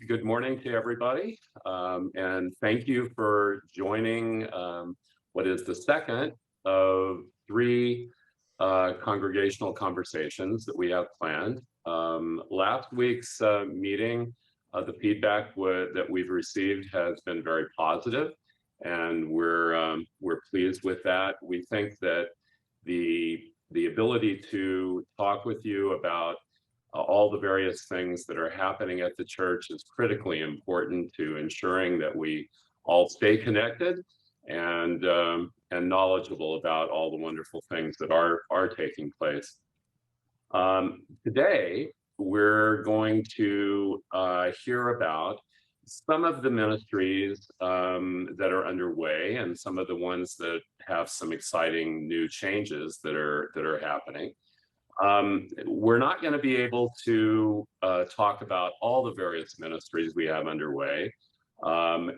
good morning to everybody, and thank you for joining what is the second of three congregational conversations that we have planned. Last week's meeting, the feedback that we've received has been very positive, and we're pleased with that. We think that the ability to talk with you about all the various things that are happening at the church is critically important to ensuring that we all stay connected and knowledgeable about all the wonderful things that are taking place. Today, we're going to hear about some of the ministries that are underway and some of the ones that have some exciting new changes that are happening. We're not going to be able to talk about all the various ministries we have underway, and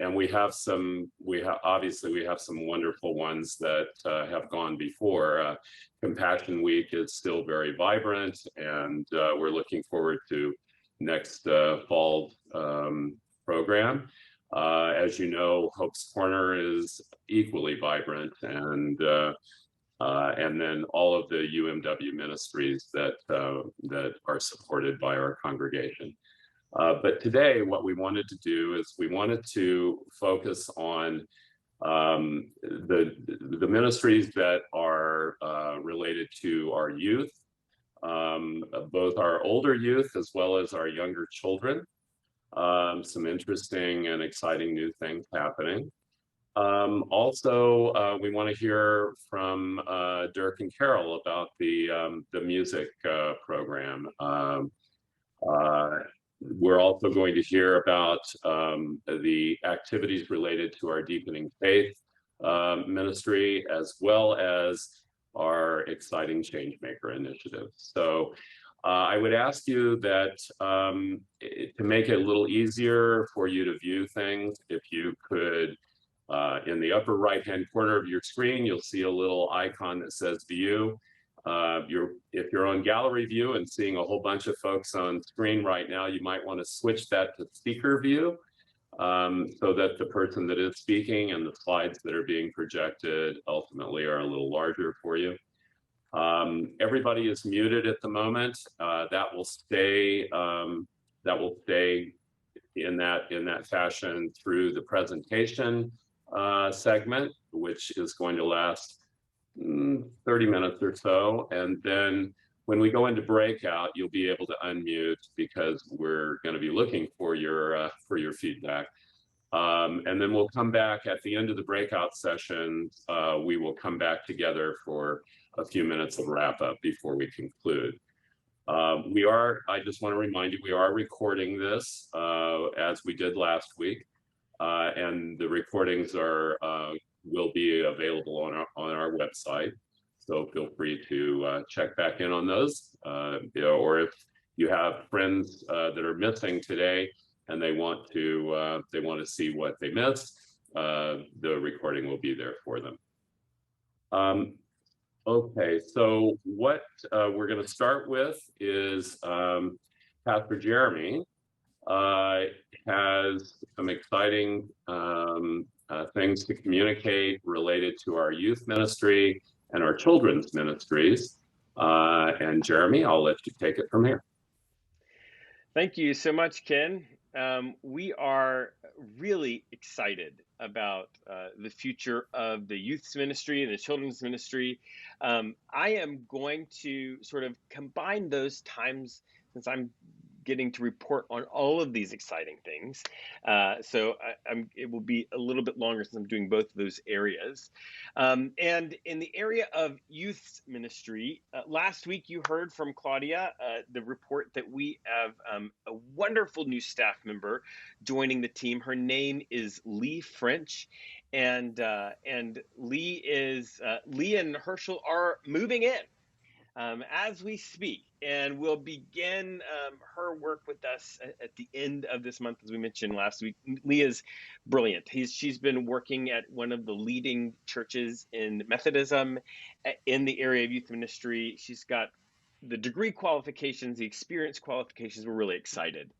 obviously we have some wonderful ones that have gone before. Compassion Week is still very vibrant, and we're looking forward to next fall program. As you know, Hope's Corner is equally vibrant, and then all of the UMW ministries that are supported by our congregation. But today, what we wanted to do is we wanted to focus on the ministries that are related to our youth, both our older youth as well as our younger children. Some interesting and exciting new things happening. Also, we want to hear from Dirk and Carol about the music program. We're also going to hear about the activities related to our Deepening Faith ministry, as well as our exciting Changemaker initiative. So I would ask you that to make it a little easier for you to view things, if you could, in the upper right-hand corner of your screen, you'll see a little icon that says View. If you're on Gallery View and seeing a whole bunch of folks on screen right now, you might want to switch that to Speaker View so that the person that is speaking and the slides that are being projected ultimately are a little larger for you. Everybody is muted at the moment. That will stay in that fashion through the presentation segment, which is going to last 30 minutes or so. And then when we go into breakout, you'll be able to unmute because we're going to be looking for your feedback. And then we'll come back at the end of the breakout session. We will come back together for a few minutes of wrap up before we conclude. I just want to remind you, we are recording this as we did last week. And the recordings will be available on our website. So feel free to check back in on those. Or if you have friends that are missing today and they want to see what they missed, the recording will be there for them. Okay, so what we're going to start with is Pastor Jeremy has some exciting things to communicate related to our youth ministry and our children's ministries. And Jeremy, I'll let you take it from here. Thank you so much, Ken. We are really excited about the future of the youth's ministry and the children's ministry. I am going to sort of combine those times since I'm getting to report on all of these exciting things. So it will be a little bit longer since I'm doing both of those areas. And in the area of youth ministry, last week you heard from Claudia the report that we have a wonderful new staff member joining the team. Her name is Lee French. And Lee and Herschel are moving in as we speak, and we'll begin her work with us at the end of this month, as we mentioned last week. Lee is brilliant. She's been working at one of the leading churches in Methodism in the area of youth ministry. She's got the degree qualifications, the experience qualifications, we're really excited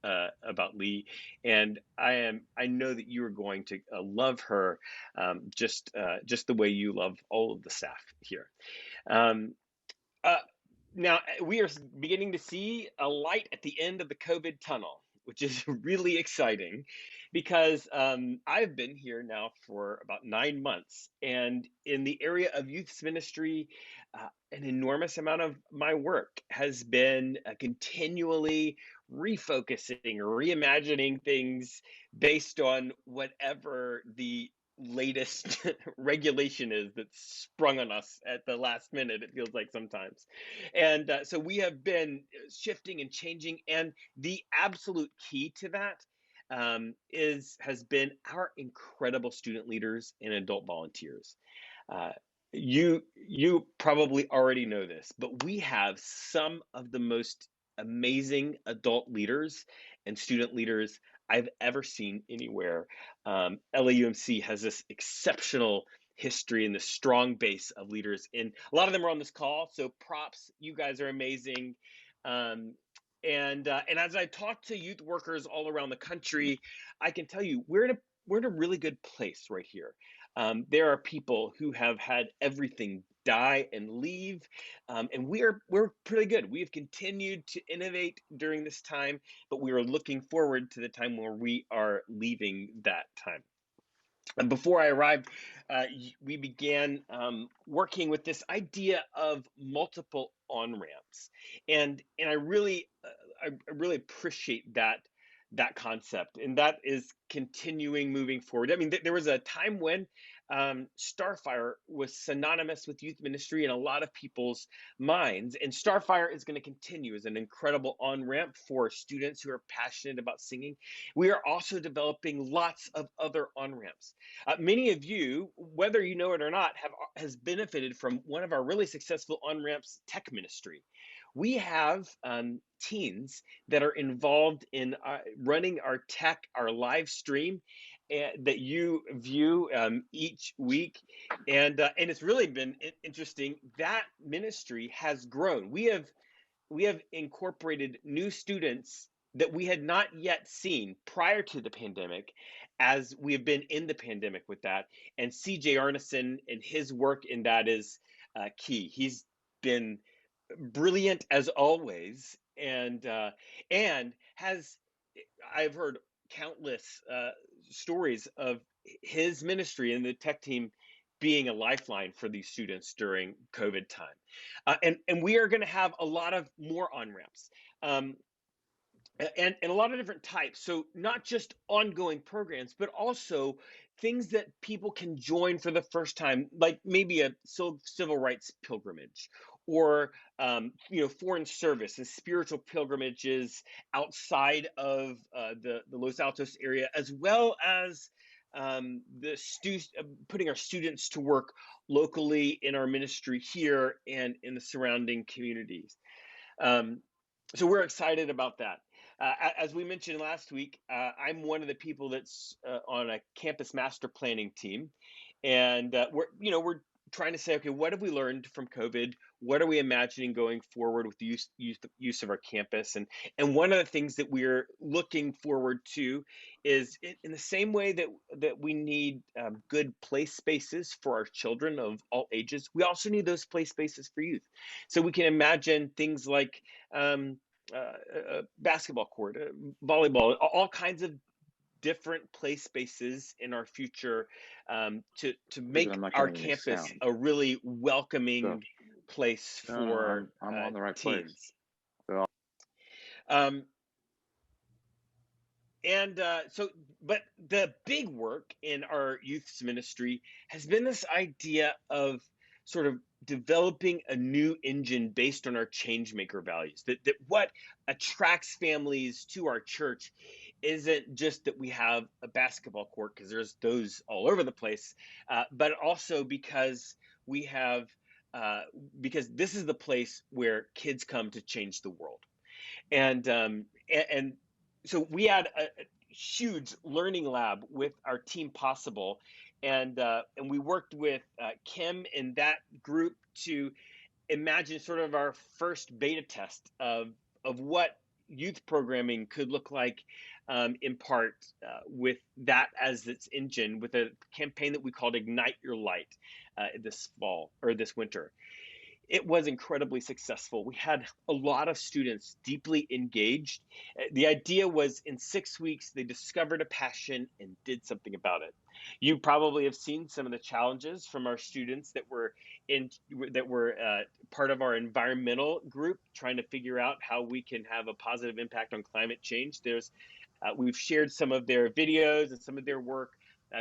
about Lee, and I know that you are going to love her, just the way you love all of the staff here. Um, uh, Now, we are beginning to see a light at the end of the COVID tunnel, which is really exciting because I've been here now for about 9 months. And in the area of youth ministry, an enormous amount of my work has been continually refocusing, reimagining things based on whatever the latest regulation is that's sprung on us at the last minute, it feels like sometimes. And so we have been shifting and changing, and the absolute key to that is has been our incredible student leaders and adult volunteers. Uh, you probably already know this, but we have some of the most amazing adult leaders and student leaders I've ever seen anywhere. LAUMC has this exceptional history and this strong base of leaders, and a lot of them are on this call. So props, you guys are amazing. Um, and as I talk to youth workers all around the country, I can tell you we're in a really good place right here. There are people who have had everything die and leave, and we're pretty good. We have continued to innovate during this time, but we are looking forward to the time where we are leaving that time. And before I arrived, we began working with this idea of multiple on ramps, and I really appreciate that concept, and that is continuing moving forward. I mean, there was a time when Starfire was synonymous with youth ministry in a lot of people's minds, and Starfire is going to continue as an incredible on ramp for students who are passionate about singing. We are also developing lots of other on ramps. Many of you, whether you know it or not, has benefited from one of our really successful on ramps, tech ministry. We have teens that are involved in running our tech, our live stream, that you view each week, and it's really been interesting. That ministry has grown. We have incorporated new students that we had not yet seen prior to the pandemic, as we have been in the pandemic with that. And CJ Arneson and his work in that is key. He's been brilliant as always, and has I've heard countless stories of his ministry and the tech team being a lifeline for these students during COVID time. And we are going to have a lot of more on ramps. Um, and a lot of different types. So not just ongoing programs, but also things that people can join for the first time, like maybe a civil rights pilgrimage, or foreign service and spiritual pilgrimages outside of the Los Altos area, as well as putting our students to work locally in our ministry here and in the surrounding communities. Um, so we're excited about that. As we mentioned last week, I'm one of the people that's on a campus master planning team, and we're trying to say, okay, what have we learned from COVID? What are we imagining going forward with the use of our campus? And one of the things that we're looking forward to is in the same way that we need good play spaces for our children of all ages, we also need those play spaces for youth. So we can imagine things like basketball court, volleyball, all kinds of different play spaces in our future, to Because make I'm not our getting any campus sound. a really So welcoming place no, no, for I'm on the right place. teens. So Um, and so, but the big work in our youth's ministry has been this idea of sort of developing a new engine based on our change maker values. That what attracts families to our church isn't just that we have a basketball court, because there's those all over the place, but also because we have because this is the place where kids come to change the world. And so we had a huge learning lab with our team Possible, and we worked with Kim and that group to imagine sort of our first beta test of what youth programming could look like, in part with that as its engine, with a campaign that we called Ignite Your Light this fall or this winter. It was incredibly successful. We had a lot of students deeply engaged. The idea was in 6 weeks, they discovered a passion and did something about it. You probably have seen some of the challenges from our students that were part of our environmental group, trying to figure out how we can have a positive impact on climate change. We've shared some of their videos and some of their work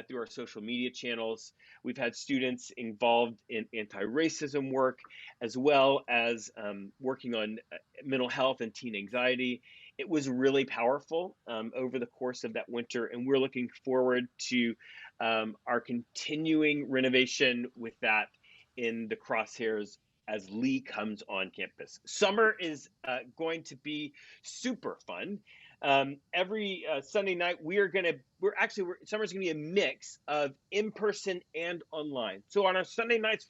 through our social media channels. We've had students involved in anti-racism work, as well as working on mental health and teen anxiety. It was really powerful over the course of that winter, and we're looking forward to our continuing renovation with that in the crosshairs as Lee comes on campus. Summer is going to be super fun. Every Sunday night, summer's gonna be a mix of in-person and online. So on our Sunday nights,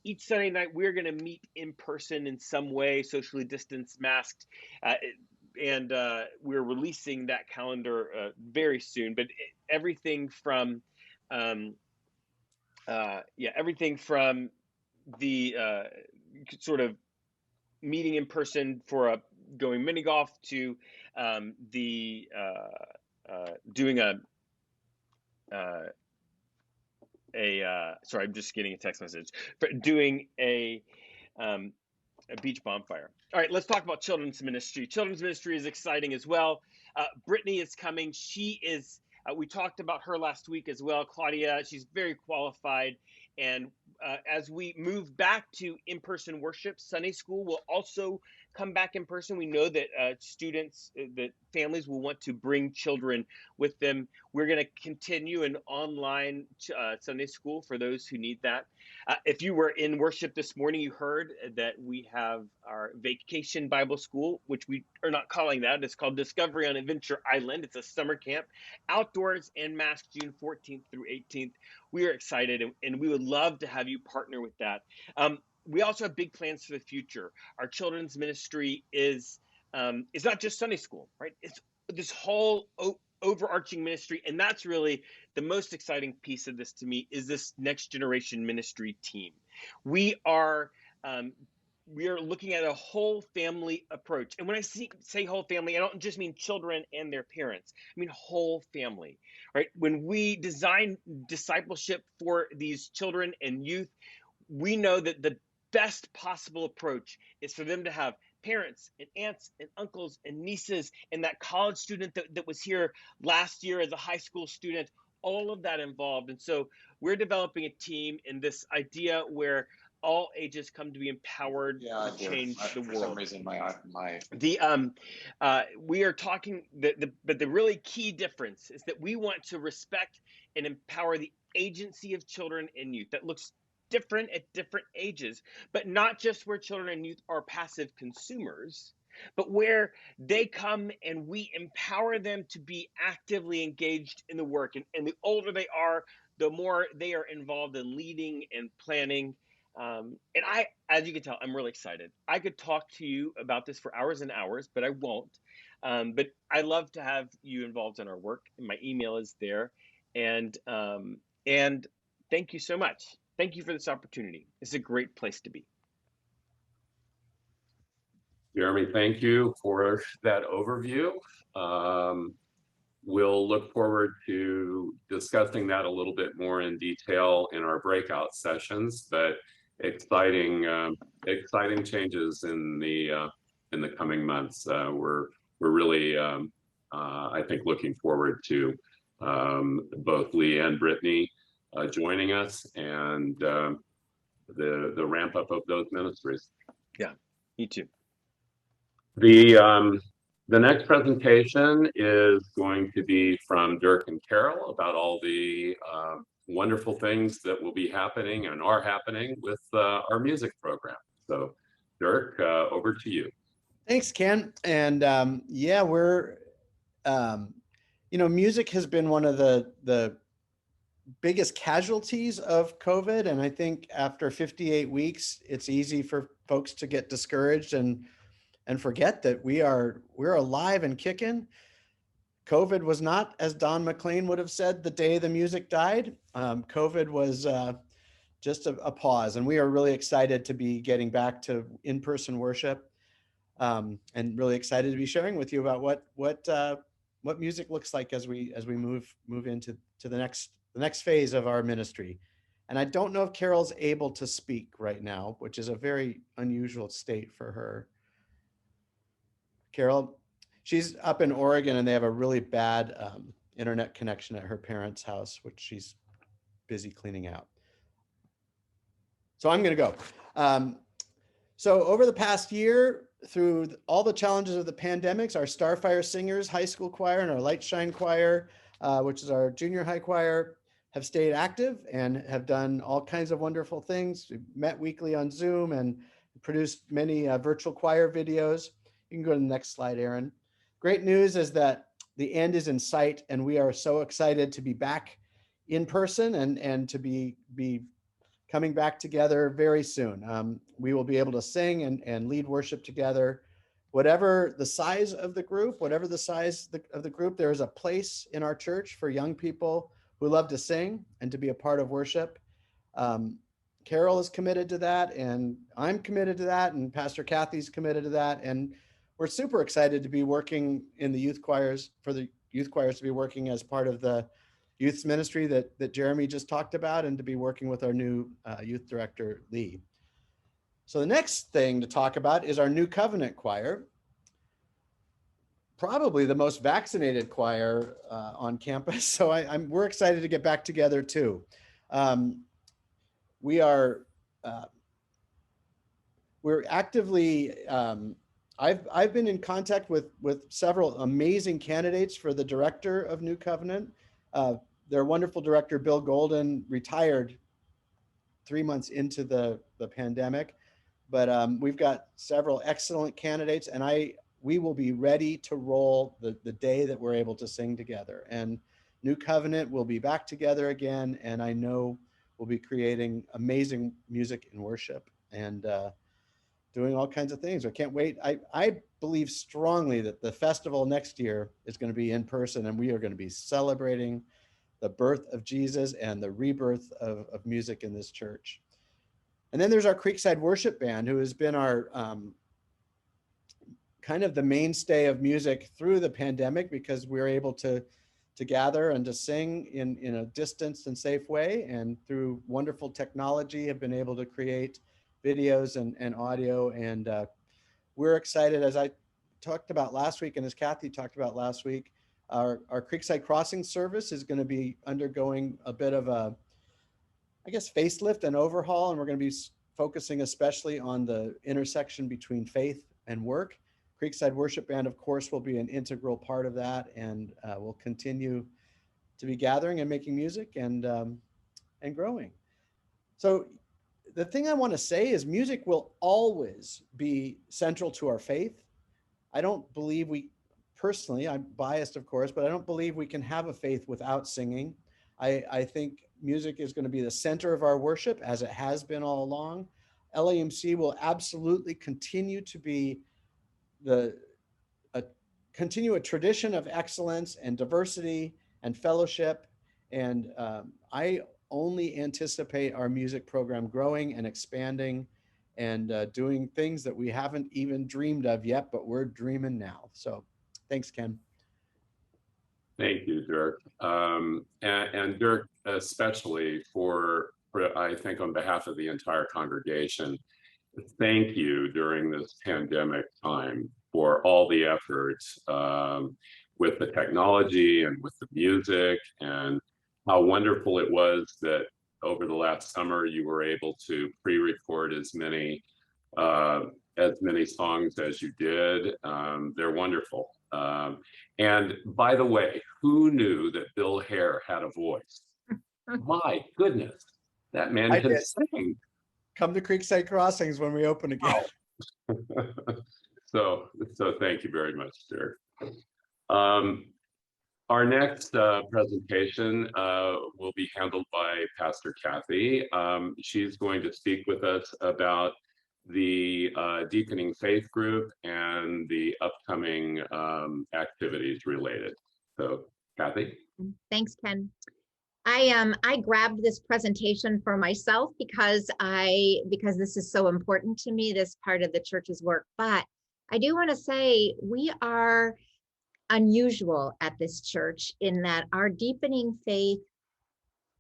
each Sunday night, we're gonna meet in person in some way, socially distanced, masked, and we're releasing that calendar very soon. But everything from the sort of meeting in person for going mini golf to doing sorry, I'm just getting a text message, but doing a beach bonfire. All right, let's talk about children's ministry. Children's ministry is exciting as well. Brittany is coming. We talked about her last week as well. Claudia, she's very qualified. And as we move back to in-person worship, Sunday school will also come back in person. We know that that families will want to bring children with them. We're going to continue an online Sunday school for those who need that. If you were in worship this morning, you heard that we have our vacation Bible school, which we are not calling that. It's called Discovery on Adventure Island. It's a summer camp, outdoors and masked, June 14th through 18th. We are excited, and we would love to have you partner with that. We also have big plans for the future. Our children's ministry is not just Sunday school, right? It's this whole overarching ministry, and that's really the most exciting piece of this to me, is this next generation ministry team. We are looking at a whole family approach. And when I say whole family, I don't just mean children and their parents. I mean whole family, right? When we design discipleship for these children and youth, we know that the best possible approach is for them to have parents and aunts and uncles and nieces, and that college student that was here last year as a high school student, all of that involved. And so we're developing a team in this idea where all ages come to be empowered to change the world. For some reason, we are talking, but the really key difference is that we want to respect and empower the agency of children and youth. That looks different at different ages, but not just where children and youth are passive consumers, but where they come and we empower them to be actively engaged in the work. And the older they are, the more they are involved in leading and planning. And as you can tell, I'm really excited. I could talk to you about this for hours and hours, but I won't. But I love to have you involved in our work. My email is there. And thank you so much. Thank you for this opportunity. It's a great place to be. Jeremy, thank you for that overview. We'll look forward to discussing that a little bit more in detail in our breakout sessions, but exciting changes in the coming months. We're really, I think, looking forward to both Lee and Brittany joining us, and the ramp up of those ministries. Yeah, me too. The next presentation is going to be from Dirk and Carol about all the wonderful things that will be happening and are happening with our music program. So Dirk, over to you. Thanks, Ken. And yeah, we're, music has been one of the biggest casualties of COVID. And I think after 58 weeks, it's easy for folks to get discouraged and forget that we're alive and kicking. COVID was not, as Don McLean would have said, the day the music died. COVID was just a pause, and we are really excited to be getting back to in-person worship, and really excited to be sharing with you about what music looks like as we move into the next phase of our ministry. And I don't know if Carol's able to speak right now, which is a very unusual state for her. Carol, she's up in Oregon, and they have a really bad internet connection at her parents' house, which she's busy cleaning out. So I'm going to go. So over the past year, through all the challenges of the pandemics, our Starfire Singers high school choir and our Light Shine choir, which is our junior high choir, have stayed active and have done all kinds of wonderful things. We've met weekly on Zoom and produced many virtual choir videos. You can go to the next slide, Aaron. Great news is that the end is in sight, and we are so excited to be back in person and to be coming back together very soon. We will be able to sing and lead worship together. Whatever the size of the group, there is a place in our church for young people who love to sing and to be a part of worship. Carol is committed to that, and I'm committed to that, and Pastor Kathy's committed to that. And we're super excited to be working in the youth choirs, for the youth choirs to be working as part of the youth ministry that Jeremy just talked about, and to be working with our new youth director, Lee. So the next thing to talk about is our New Covenant choir, probably the most vaccinated choir on campus. So we're excited to get back together too. We're actively, I've been in contact with several amazing candidates for the director of New Covenant. Their wonderful director, Bill Golden, retired 3 months into the pandemic, but we've got several excellent candidates, and we will be ready to roll the day that we're able to sing together. And New Covenant will be back together again, and I know we'll be creating amazing music and worship and doing all kinds of things. I can't wait. I believe strongly that the festival next year is going to be in person, and we are going to be celebrating the birth of Jesus and the rebirth of music in this church. And then there's our Creekside Worship Band, who has been our kind of the mainstay of music through the pandemic, because we were able to gather and to sing in a distanced and safe way, and through wonderful technology have been able to create videos and audio. And we're excited, as I talked about last week, and as Kathy talked about last week, our Creekside Crossing service is going to be undergoing a bit of a, I guess, facelift and overhaul, and we're going to be focusing especially on the intersection between faith and work. Creekside Worship Band, of course, will be an integral part of that, and will continue to be gathering and making music and growing. So the thing I want to say is music will always be central to our faith. I don't believe personally, I'm biased, of course, but I don't believe we can have a faith without singing. I think music is going to be the center of our worship, as it has been all along. LAUMC will absolutely continue to be continue a tradition of excellence and diversity and fellowship. And I only anticipate our music program growing and expanding and doing things that we haven't even dreamed of yet, but we're dreaming now. So thanks, Ken. Thank you, Dirk. And Dirk, especially for, I think on behalf of the entire congregation, thank you during this pandemic time for all the efforts with the technology and with the music, and how wonderful it was that over the last summer you were able to pre-record as many songs as you did. They're wonderful. And by the way, who knew that Bill Hare had a voice? My goodness, that man can sing. Come to Creekside Crossings when we open again. So thank you very much, Dirk. Our next presentation will be handled by Pastor Kathy. She's going to speak with us about the Deepening Faith Group and the upcoming activities related. So, Kathy. Thanks, Ken. I grabbed this presentation for myself because this is so important to me, this part of the church's work. But I do want to say we are unusual at this church in that our deepening faith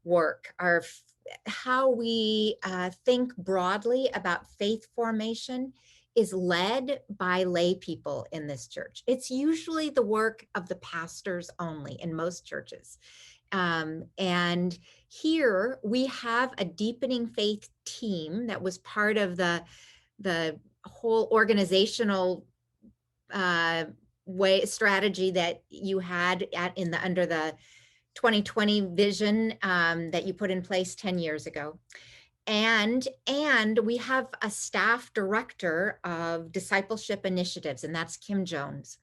work, how we think broadly about faith formation is led by lay people in this church. It's usually the work of the pastors only in most churches. And here we have a deepening faith team that was part of the whole organizational strategy that you had under the 2020 vision that you put in place 10 years ago. And we have a staff director of discipleship initiatives, and that's Kim Jones.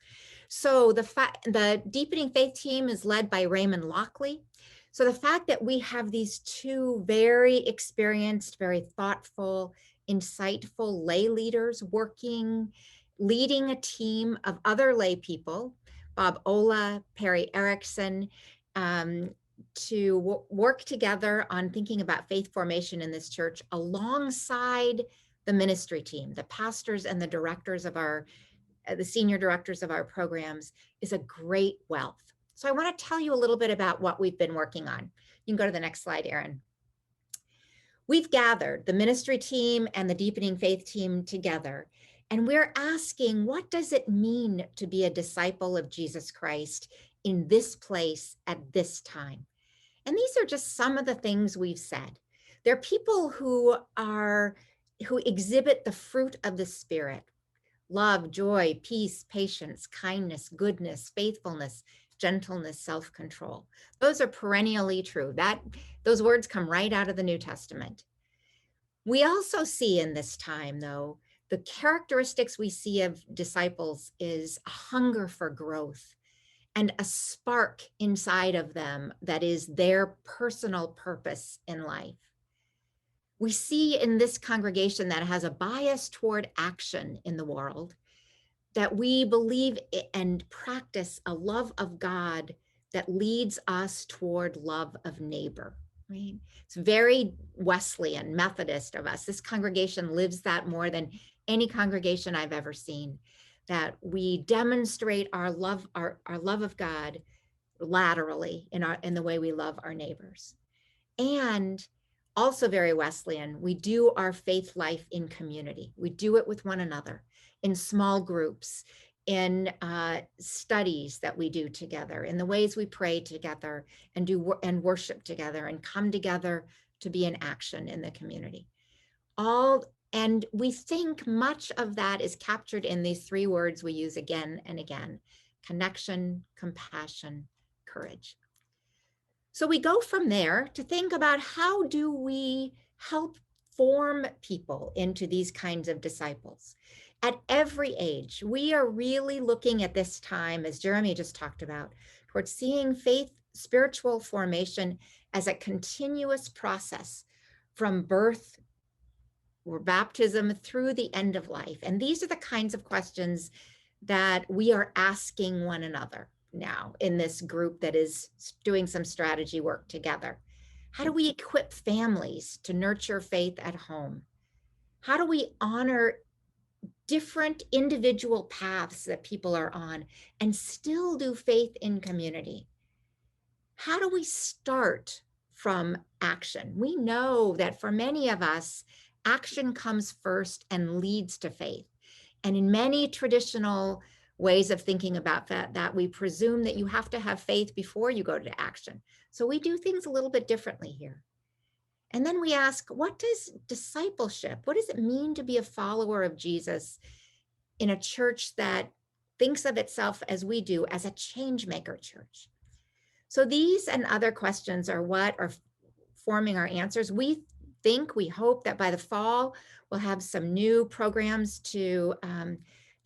So the Deepening Faith team is led by Raymond Lockley. So the fact that we have these two very experienced, very thoughtful, insightful lay leaders leading a team of other lay people, Bob Ola, Perry Erickson, to work together on thinking about faith formation in this church alongside the ministry team, the pastors and the directors of the senior directors of our programs, is a great wealth. So I want to tell you a little bit about what we've been working on. You can go to the next slide, Erin. We've gathered the ministry team and the Deepening Faith team together, and we're asking, what does it mean to be a disciple of Jesus Christ in this place at this time? And these are just some of the things we've said. They're people who exhibit the fruit of the Spirit: love, joy, peace, patience, kindness, goodness, faithfulness, gentleness, self-control. Those are perennially true. Those words come right out of the New Testament. We also see in this time, though, the characteristics we see of disciples is a hunger for growth and a spark inside of them that is their personal purpose in life. We see in this congregation that has a bias toward action in the world, that we believe and practice a love of God that leads us toward love of neighbor. Right? It's very Wesleyan, Methodist of us. This congregation lives that more than any congregation I've ever seen, that we demonstrate our love of God laterally in the way we love our neighbors. And also very Wesleyan, we do our faith life in community. We do it with one another, in small groups, in studies that we do together, in the ways we pray together and worship together and come together to be in action in the community. And we think much of that is captured in these three words we use again and again: connection, compassion, courage. So we go from there to think about, how do we help form people into these kinds of disciples? At every age, we are really looking at this time, as Jeremy just talked about, towards seeing faith, spiritual formation as a continuous process from birth or baptism through the end of life. And these are the kinds of questions that we are asking one another now in this group that is doing some strategy work together. How do we equip families to nurture faith at home? How do we honor different individual paths that people are on and still do faith in community? How do we start from action? We know that for many of us, action comes first and leads to faith. And in many traditional ways of thinking about that we presume that you have to have faith before you go to action. So we do things a little bit differently here. And then we ask, what does discipleship, what does it mean to be a follower of Jesus in a church that thinks of itself as we do, as a change maker church? So these and other questions are what are forming our answers. We hope that by the fall, we'll have some new programs to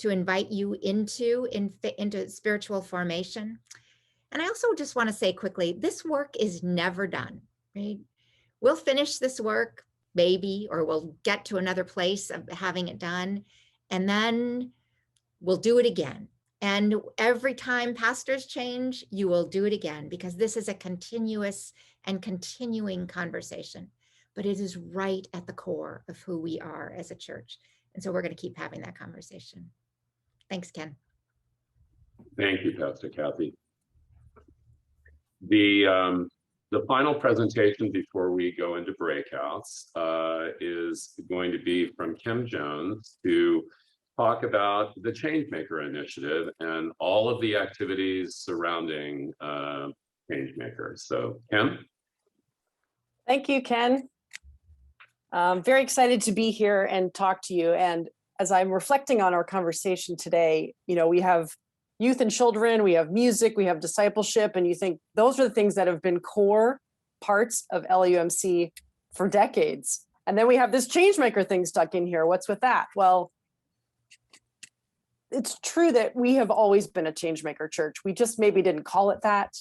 invite you into spiritual formation. And I also just want to say quickly, this work is never done, right? We'll finish this work, maybe, or we'll get to another place of having it done, and then we'll do it again. And every time pastors change, you will do it again, because this is a continuous and continuing conversation, but it is right at the core of who we are as a church. And so we're going to keep having that conversation. Thanks, Ken. Thank you, Pastor Kathy. The final presentation before we go into breakouts is going to be from Kim Jones to talk about the Changemaker Initiative and all of the activities surrounding Changemaker. So, Kim? Thank you, Ken. I'm very excited to be here and talk to you. And as I'm reflecting on our conversation today, we have youth and children, we have music, we have discipleship, and you think those are the things that have been core parts of LAUMC for decades. And then we have this Changemaker thing stuck in here. What's with that? Well, it's true that we have always been a Changemaker church. We just maybe didn't call it that.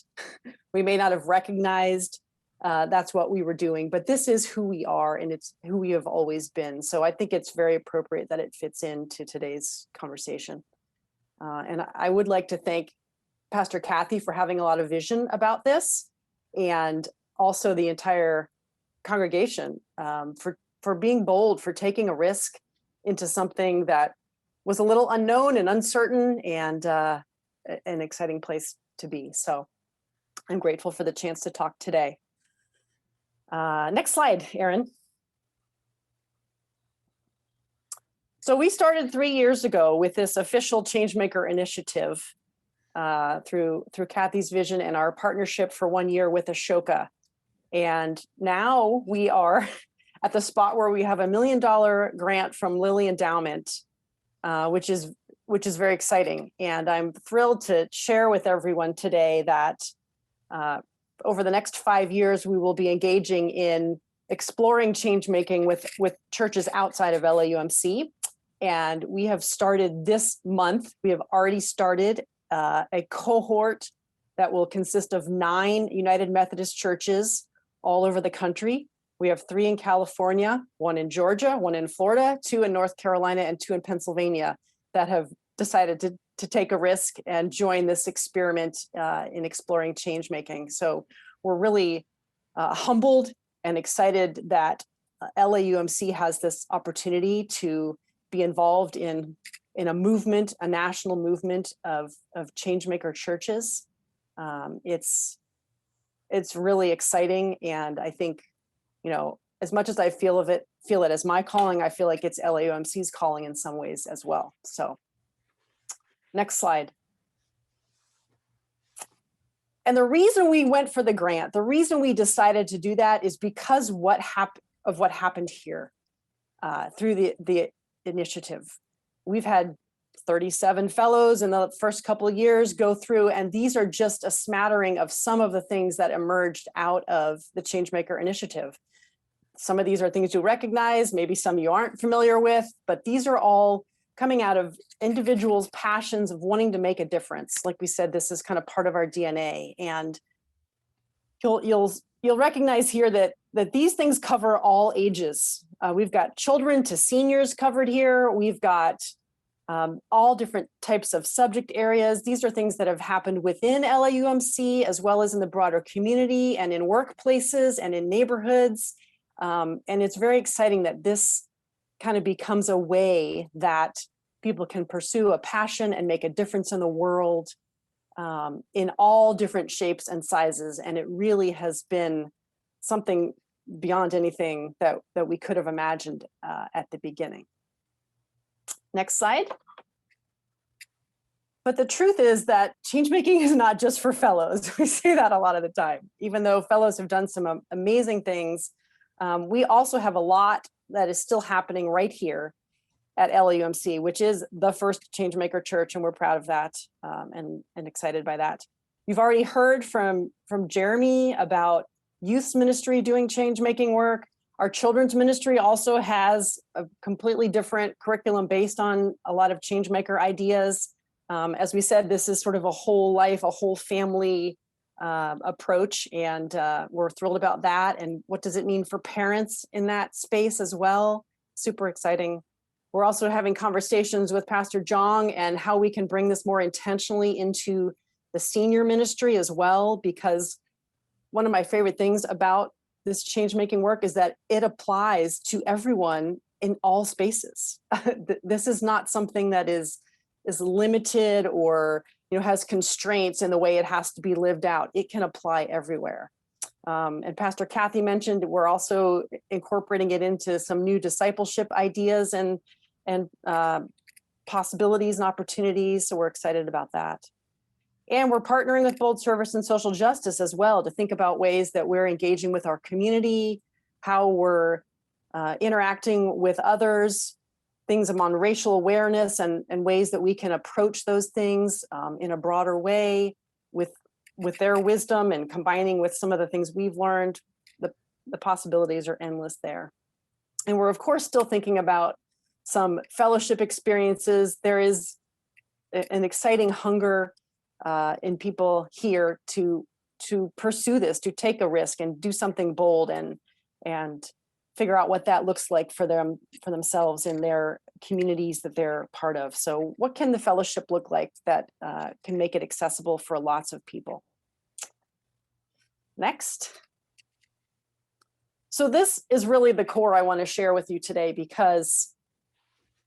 We may not have recognized that's what we were doing, but this is who we are, and it's who we have always been. So I think it's very appropriate that it fits into today's conversation. And I would like to thank Pastor Kathy for having a lot of vision about this, and also the entire congregation for being bold, for taking a risk into something that was a little unknown and uncertain, and an exciting place to be. So I'm grateful for the chance to talk today. Next slide, Erin. So we started 3 years ago with this official Changemaker initiative through Kathy's vision and our partnership for 1 year with Ashoka. And now we are at the spot where we have $1 million grant from Lilly Endowment, which is very exciting. And I'm thrilled to share with everyone today that over the next 5 years, we will be engaging in exploring change making with churches outside of LAUMC. And we have started this month. We have already started a cohort that will consist of 9 United Methodist churches all over the country. We have 3 in California, 1 in Georgia, 1 in Florida, 2 in North Carolina, and 2 in Pennsylvania that have decided to take a risk and join this experiment in exploring change making. So we're really humbled and excited that LAUMC has this opportunity to be involved in a movement, a national movement of changemaker churches. It's really exciting, and I think, as much as I feel it as my calling, I feel like it's LAUMC's calling in some ways as well. So, next slide. And the reason we went for the grant, the reason we decided to do that is because what happened here through the initiative. We've had 37 fellows in the first couple of years go through, and these are just a smattering of some of the things that emerged out of the Changemaker initiative. Some of these are things you recognize, maybe some you aren't familiar with, but these are all coming out of individuals' passions of wanting to make a difference. Like we said, this is kind of part of our DNA, and you'll recognize here that these things cover all ages. We've got children to seniors covered here. We've got all different types of subject areas. These are things that have happened within LAUMC as well as in the broader community and in workplaces and in neighborhoods. And it's very exciting that this kind of becomes a way that people can pursue a passion and make a difference in the world in all different shapes and sizes. And it really has been something beyond anything that we could have imagined at the beginning. Next slide. But the truth is that changemaking is not just for fellows. We say that a lot of the time. Even though fellows have done some amazing things, we also have a lot that is still happening right here at LAUMC, which is the first changemaker church, and we're proud of that and excited by that. You've already heard from Jeremy about youth ministry doing change-making work. Our children's ministry also has a completely different curriculum based on a lot of change-maker ideas. As we said, this is sort of a whole life, a whole family approach, and we're thrilled about that. And what does it mean for parents in that space as well? Super exciting. We're also having conversations with Pastor Jong and how we can bring this more intentionally into the senior ministry as well, because one of my favorite things about this change-making work is that it applies to everyone in all spaces. This is not something that is limited or has constraints in the way it has to be lived out. It can apply everywhere. And Pastor Kathy mentioned we're also incorporating it into some new discipleship ideas and possibilities and opportunities. So we're excited about that. And we're partnering with Bold Service and Social Justice as well to think about ways that we're engaging with our community, how we're interacting with others, things on racial awareness and ways that we can approach those things in a broader way with their wisdom and combining with some of the things we've learned. The possibilities are endless there. And we're of course still thinking about some fellowship experiences. There is an exciting hunger in people here to pursue this, to take a risk and do something bold and figure out what that looks like for themselves in their communities that they're part of. So what can the fellowship look like that can make it accessible for lots of people? Next. So this is really the core I want to share with you today, because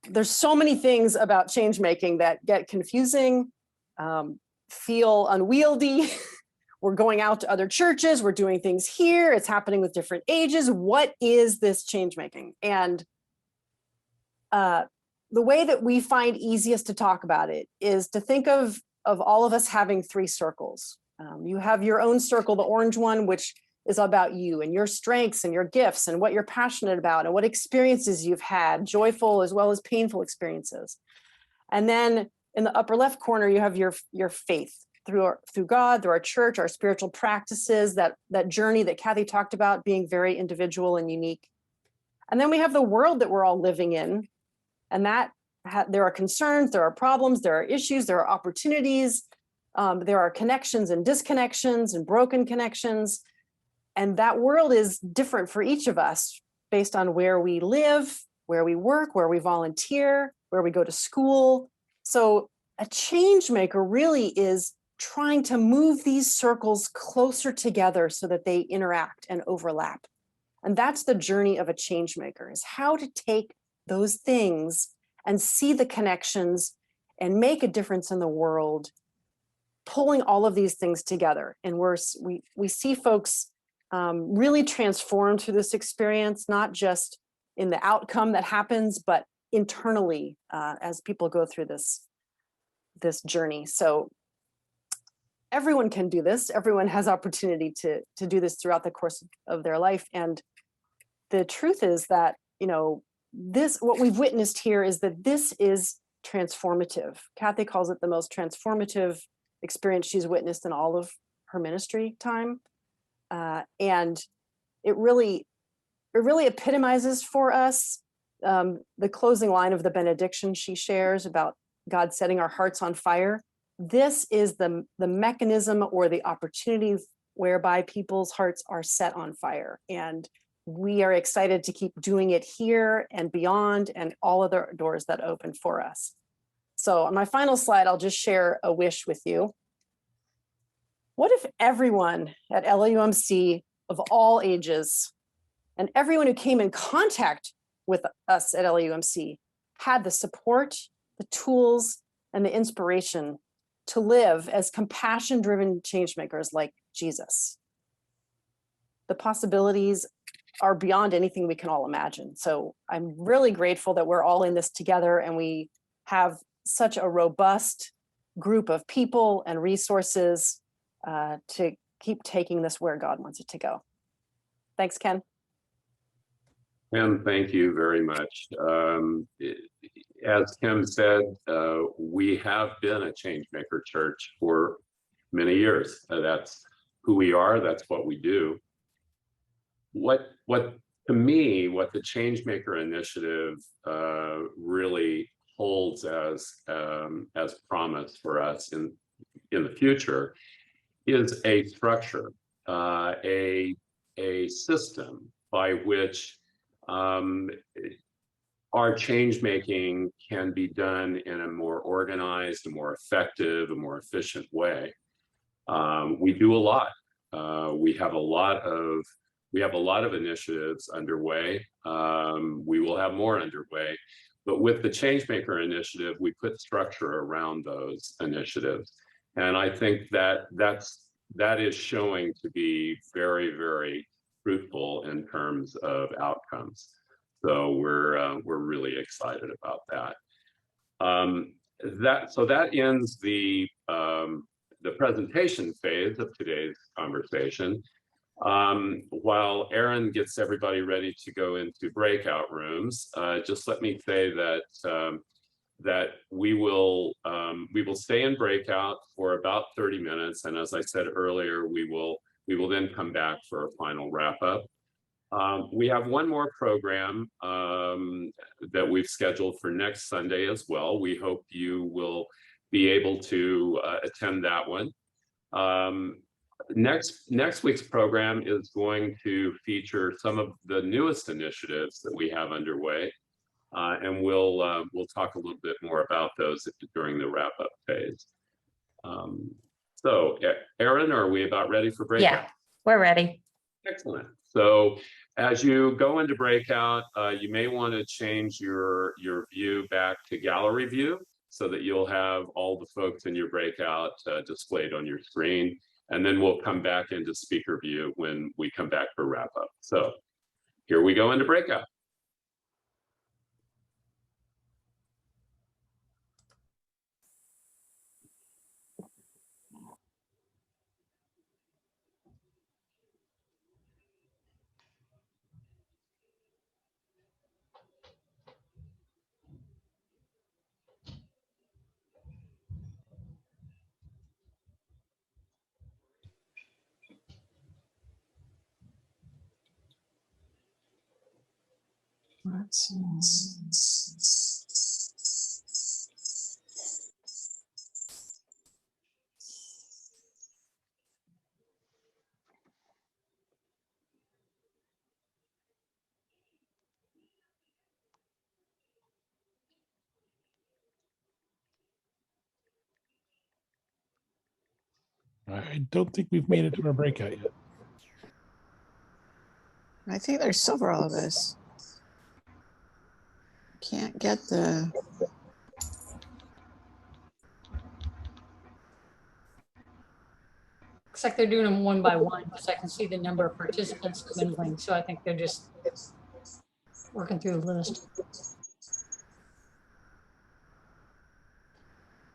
there's so many things about change making that get confusing, feel unwieldy. We're going out to other churches, we're doing things here, it's happening with different ages. What is this change making? And the way that we find easiest to talk about it is to think of all of us having three circles. You have your own circle, the orange one, which is about you and your strengths and your gifts and what you're passionate about and what experiences you've had, joyful as well as painful experiences. And then in the upper left corner, you have your faith through God, through our church, our spiritual practices, that journey that Kathy talked about being very individual and unique. And then we have the world that we're all living in, and that there are concerns, there are problems, there are issues, there are opportunities, there are connections and disconnections and broken connections. And that world is different for each of us based on where we live, where we work, where we volunteer, where we go to school. So a change maker really is trying to move these circles closer together so that they interact and overlap. And that's the journey of a change maker, is how to take those things and see the connections and make a difference in the world, pulling all of these things together. And we see folks really transformed through this experience, not just in the outcome that happens, but internally as people go through this journey. So everyone can do this. Everyone has opportunity to do this throughout the course of their life. And the truth is that, what we've witnessed here is that this is transformative. Kathy calls it the most transformative experience she's witnessed in all of her ministry time. And it really epitomizes for us the closing line of the benediction she shares about God setting our hearts on fire. This is the mechanism or the opportunity whereby people's hearts are set on fire. And we are excited to keep doing it here and beyond and all other doors that open for us. So on my final slide, I'll just share a wish with you. What if everyone at LAUMC of all ages and everyone who came in contact with us at LAUMC had the support, the tools, and the inspiration to live as compassion-driven change makers like Jesus? The possibilities are beyond anything we can all imagine. So I'm really grateful that we're all in this together and we have such a robust group of people and resources to keep taking this where God wants it to go. Thanks, Ken. And thank you very much. As Kim said, we have been a change maker church for many years. That's who we are. That's what we do. What to me, what the Change Maker Initiative really holds as promise for us in the future is a structure, a system by which our change making can be done in a more organized, a more effective, a more efficient way. We do a lot. We have a lot of initiatives underway. We will have more underway, but with the Changemaker initiative, we put structure around those initiatives, and I think that is showing to be very, very fruitful in terms of outcomes. So we're really excited about that. That ends the presentation phase of today's conversation. While Aaron gets everybody ready to go into breakout rooms, just let me say that we will stay in breakout for about 30 minutes, and as I said earlier, we will then come back for a final wrap up. We have one more program that we've scheduled for next Sunday as well. We hope you will be able to attend that one. Next week's program is going to feature some of the newest initiatives that we have underway, and we'll talk a little bit more about those during the wrap up phase. So, Erin, are we about ready for breakout? Yeah, we're ready. Excellent. So, as you go into breakout, you may want to change your view back to gallery view so that you'll have all the folks in your breakout displayed on your screen. And then we'll come back into speaker view when we come back for wrap up. So here we go into breakout. I don't think we've made it to our breakout yet. I think there's several of us. Can't get the. Looks like they're doing them one by one because I can see the number of participants dwindling. So I think they're just working through the list.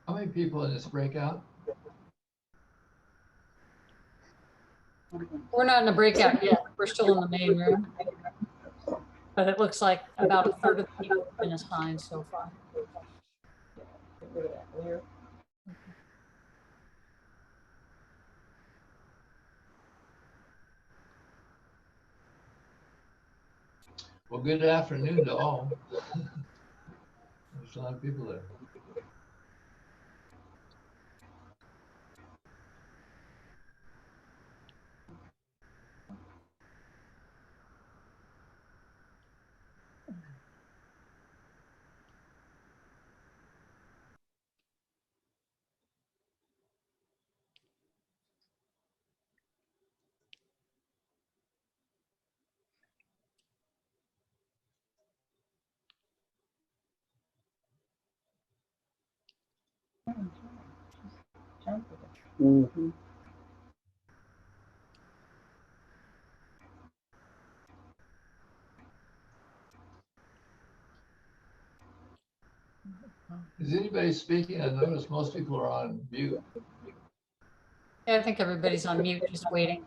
How many people in this breakout? We're not in a breakout yet. We're still in the main room. But it looks like about a third of the people have been assigned so far. Get rid of that layer. Well, good afternoon to all. There's a lot of people there. Mm-hmm. Is anybody speaking? I noticed most people are on mute. Yeah, I think everybody's on mute, just waiting.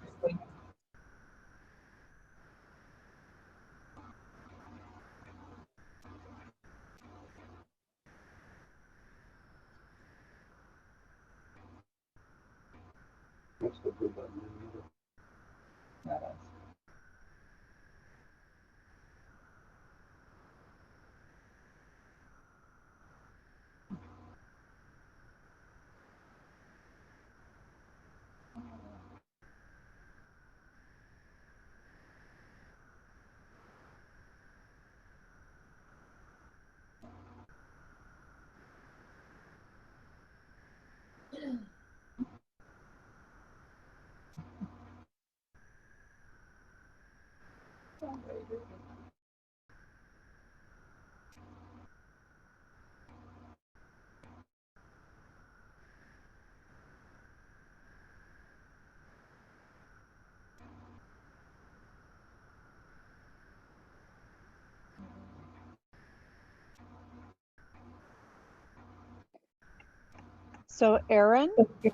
So Erin, we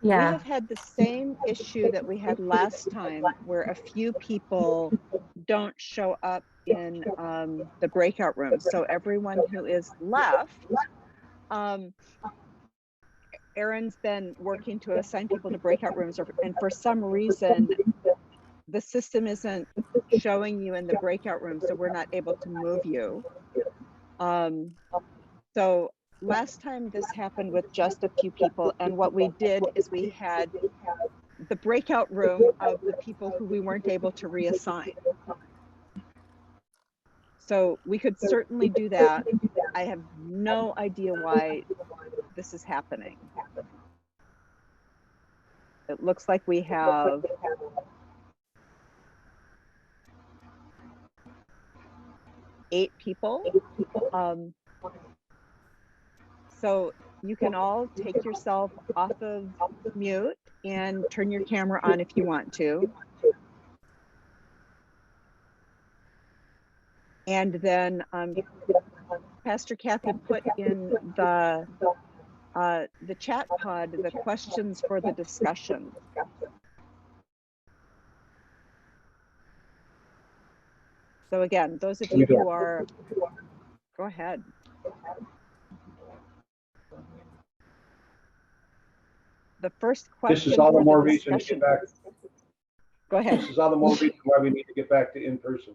Yeah. have had the same issue that we had last time where a few people don't show up in the breakout room. So everyone who is left, Erin's been working to assign people to breakout rooms, and for some reason, the system isn't showing you in the breakout room, so we're not able to move you. So last time this happened with just a few people, and what we did is we had the breakout room of the people who we weren't able to reassign. So we could certainly do that. I have no idea why this is happening. It looks like we have eight people. So you can all take yourself off of mute and turn your camera on if you want to. And then Pastor Kathy put in the chat pod the questions for the discussion. So again, those of you who are, go ahead. The first question. This is all the more the reason to get back. Go ahead. This is all the more reason why we need to get back to in person.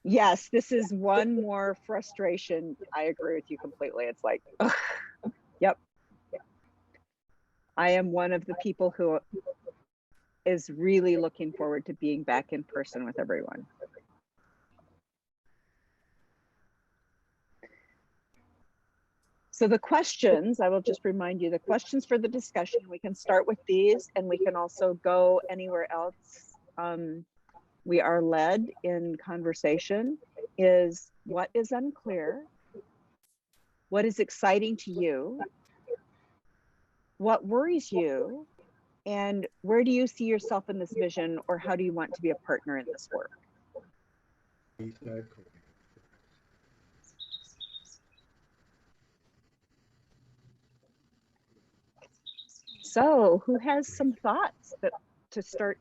Yes, this is one more frustration. I agree with you completely. It's like, ugh. Yep. I am one of the people who is really looking forward to being back in person with everyone. So the questions, I will just remind you, the questions for the discussion, we can start with these and we can also go anywhere else. We are led in conversation is what is unclear, what is exciting to you, what worries you, and where do you see yourself in this vision, or how do you want to be a partner in this work? Exactly. So who has some thoughts to start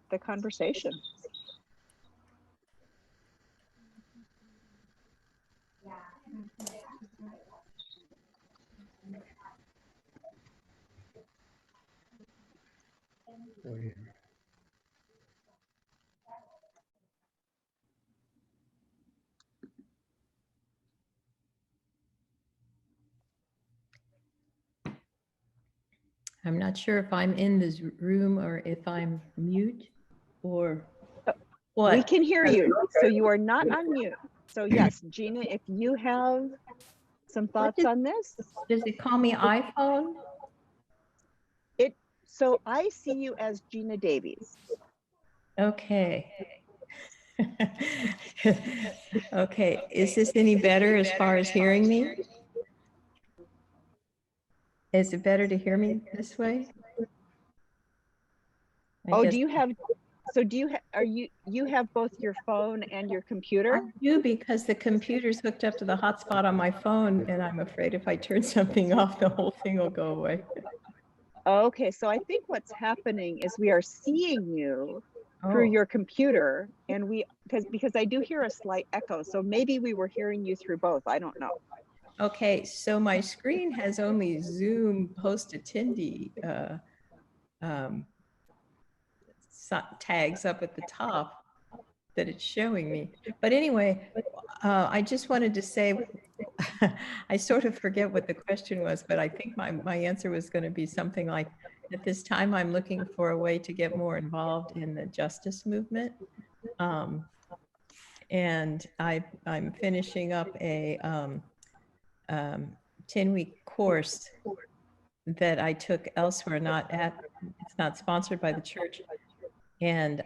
the conversation? I'm not sure if I'm in this room or if I'm mute or what. We can hear you, so you are not on mute. So yes, Gina, if you have some thoughts on this. Does it call me iPhone? So I see you as Gina Davies. Okay. Okay, is this any better as far as hearing me? Is it better to hear me this way? Oh, do you have, so do you, you have both your phone and your computer? I do, because the computer's hooked up to the hotspot on my phone, and I'm afraid if I turn something off, the whole thing will go away. Okay, so I think what's happening is we are seeing you through your computer, and because I do hear a slight echo, so maybe we were hearing you through both. I don't know. Okay, so my screen has only Zoom post attendee tags up at the top that it's showing me. But anyway, I just wanted to say, I sort of forget what the question was, but I think my answer was going to be something like, at this time, I'm looking for a way to get more involved in the justice movement. And I'm finishing up a 10-week course that I took elsewhere, it's not sponsored by the church. And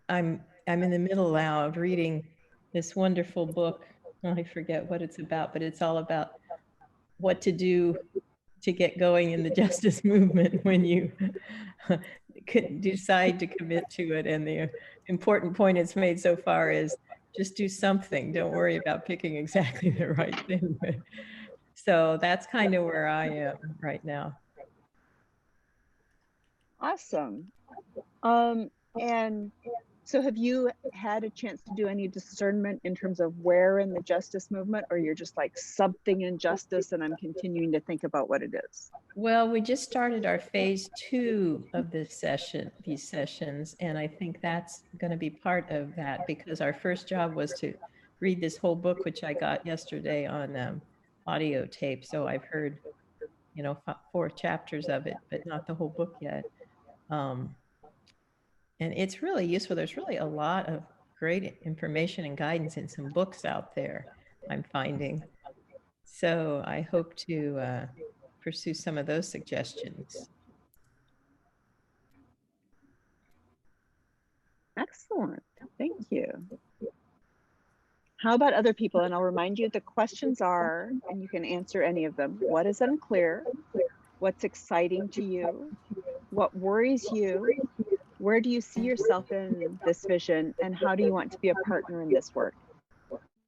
I'm in the middle now of reading this wonderful book. I forget what it's about, but it's all about what to do to get going in the justice movement when you could decide to commit to it. And the important point it's made so far is just do something. Don't worry about picking exactly the right thing. So that's kind of where I am right now. Awesome. And so have you had a chance to do any discernment in terms of where in the justice movement, or you're just like something in justice and I'm continuing to think about what it is? Well, we just started our phase 2 of this session, these sessions, and I think that's going to be part of that, because our first job was to read this whole book, which I got yesterday on audio tape. So I've heard, 4 chapters of it, but not the whole book yet. And it's really useful. There's really a lot of great information and guidance in some books out there, I'm finding. So I hope to pursue some of those suggestions. Excellent. Thank you. How about other people? And I'll remind you, the questions are, and you can answer any of them. What is unclear? What's exciting to you? What worries you? Where do you see yourself in this vision? And how do you want to be a partner in this work?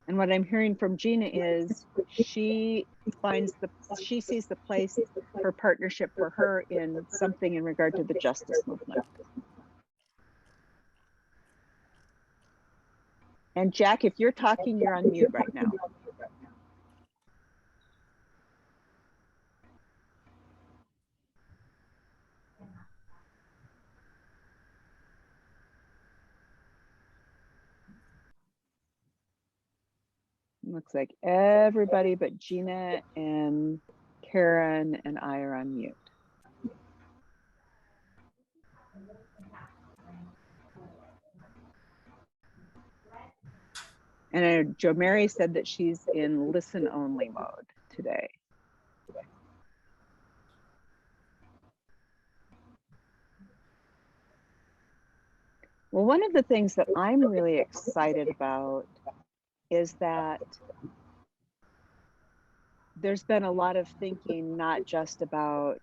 And what I'm hearing from Gina is she sees the place for partnership for her in something in regard to the justice movement. And Jack, if you're talking, you're on mute right now. Looks like everybody but Gina and Karen and I are on mute. And I know Jo Mary said that she's in listen only mode today. Well, one of the things that I'm really excited about is that there's been a lot of thinking, not just about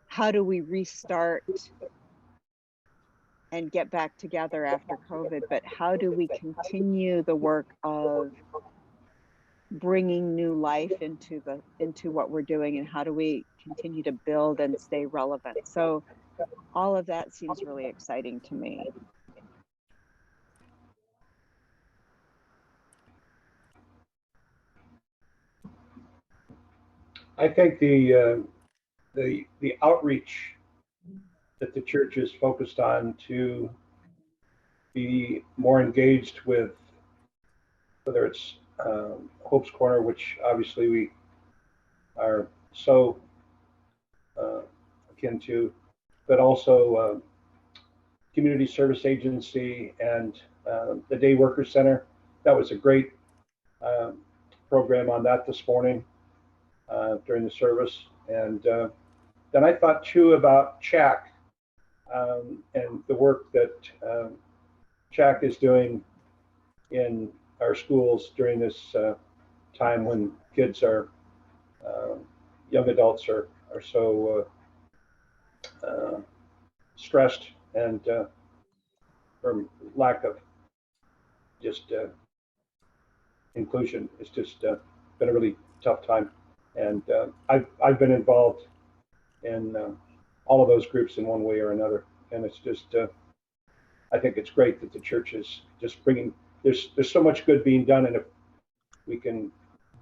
how do we restart and get back together after COVID, but how do we continue the work of bringing new life into what we're doing, and how do we continue to build and stay relevant? So all of that seems really exciting to me. I think the outreach that the church is focused on to be more engaged with, whether it's Hope's Corner, which obviously we are so akin to, but also Community Service Agency and the Day Worker Center. That was a great program on that this morning during the service. And then I thought too about CHAC and the work that CHAC is doing in our schools during this time when kids are, young adults are so stressed and from lack of just inclusion. It's just been a really tough time. And I've been involved in all of those groups in one way or another. And it's just, I think it's great that the church is just bringing, there's so much good being done. And if we can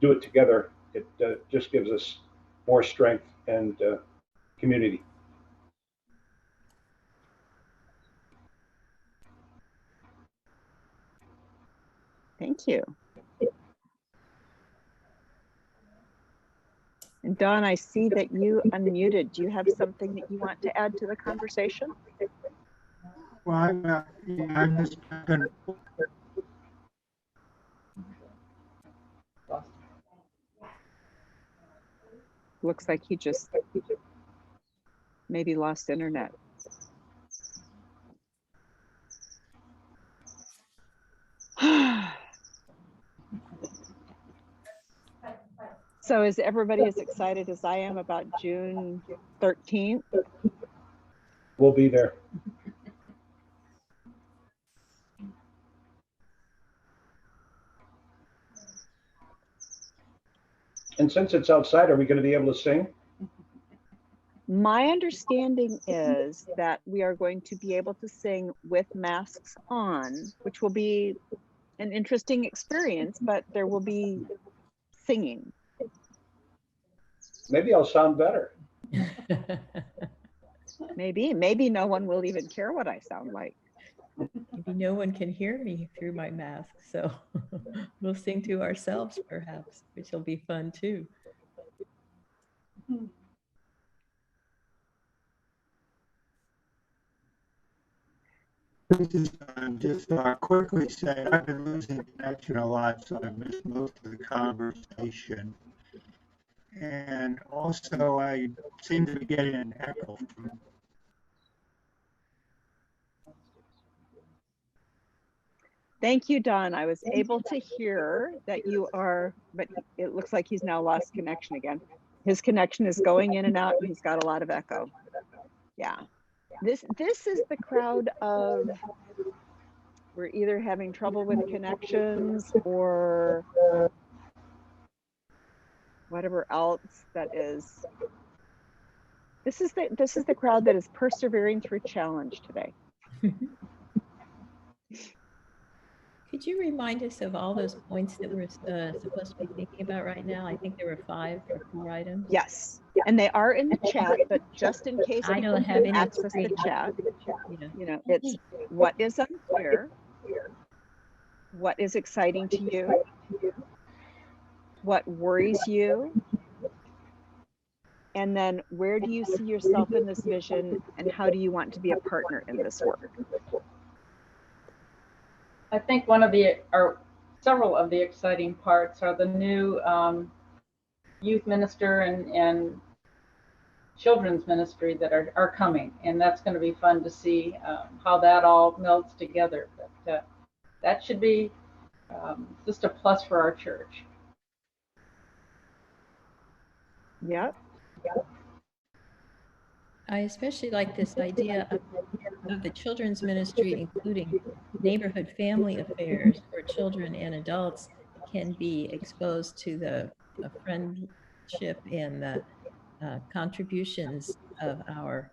do it together, it just gives us more strength and community. Thank you. And Dawn, I see that you unmuted. Do you have something that you want to add to the conversation? Well, I'm just gonna... Looks like he just maybe lost internet. So is everybody as excited as I am about June 13th? We'll be there. And since it's outside, are we going to be able to sing? My understanding is that we are going to be able to sing with masks on, which will be an interesting experience, but there will be singing. Maybe I'll sound better. Maybe no one will even care what I sound like. Maybe no one can hear me through my mask, so we'll sing to ourselves perhaps, which will be fun too. This is just quickly say I've been losing connection a lot, so I missed most of the conversation. And also, I seem to be getting an echo from. Thank you, Don. I was able to hear that you are, but it looks like he's now lost connection again. His connection is going in and out, and he's got a lot of echo. Yeah. This is the crowd of, we're either having trouble with connections or whatever else that is. This is the crowd that is persevering through challenge today. Could you remind us of all those points that we're supposed to be thinking about right now? I think there were 5 or 4 items. Yes, and they are in the chat, but just in case I don't have any access the chat, yeah. you know, it's what is unclear, what is exciting to you, what worries you, and then where do you see yourself in this vision, and how do you want to be a partner in this work? I think one of the, or several of the exciting parts are the new youth minister and children's ministry that are coming, and that's going to be fun to see how that all melds together. But that should be just a plus for our church. Yep. I especially like this idea of the children's ministry, including neighborhood family affairs where children and adults can be exposed to the friendship and the contributions of our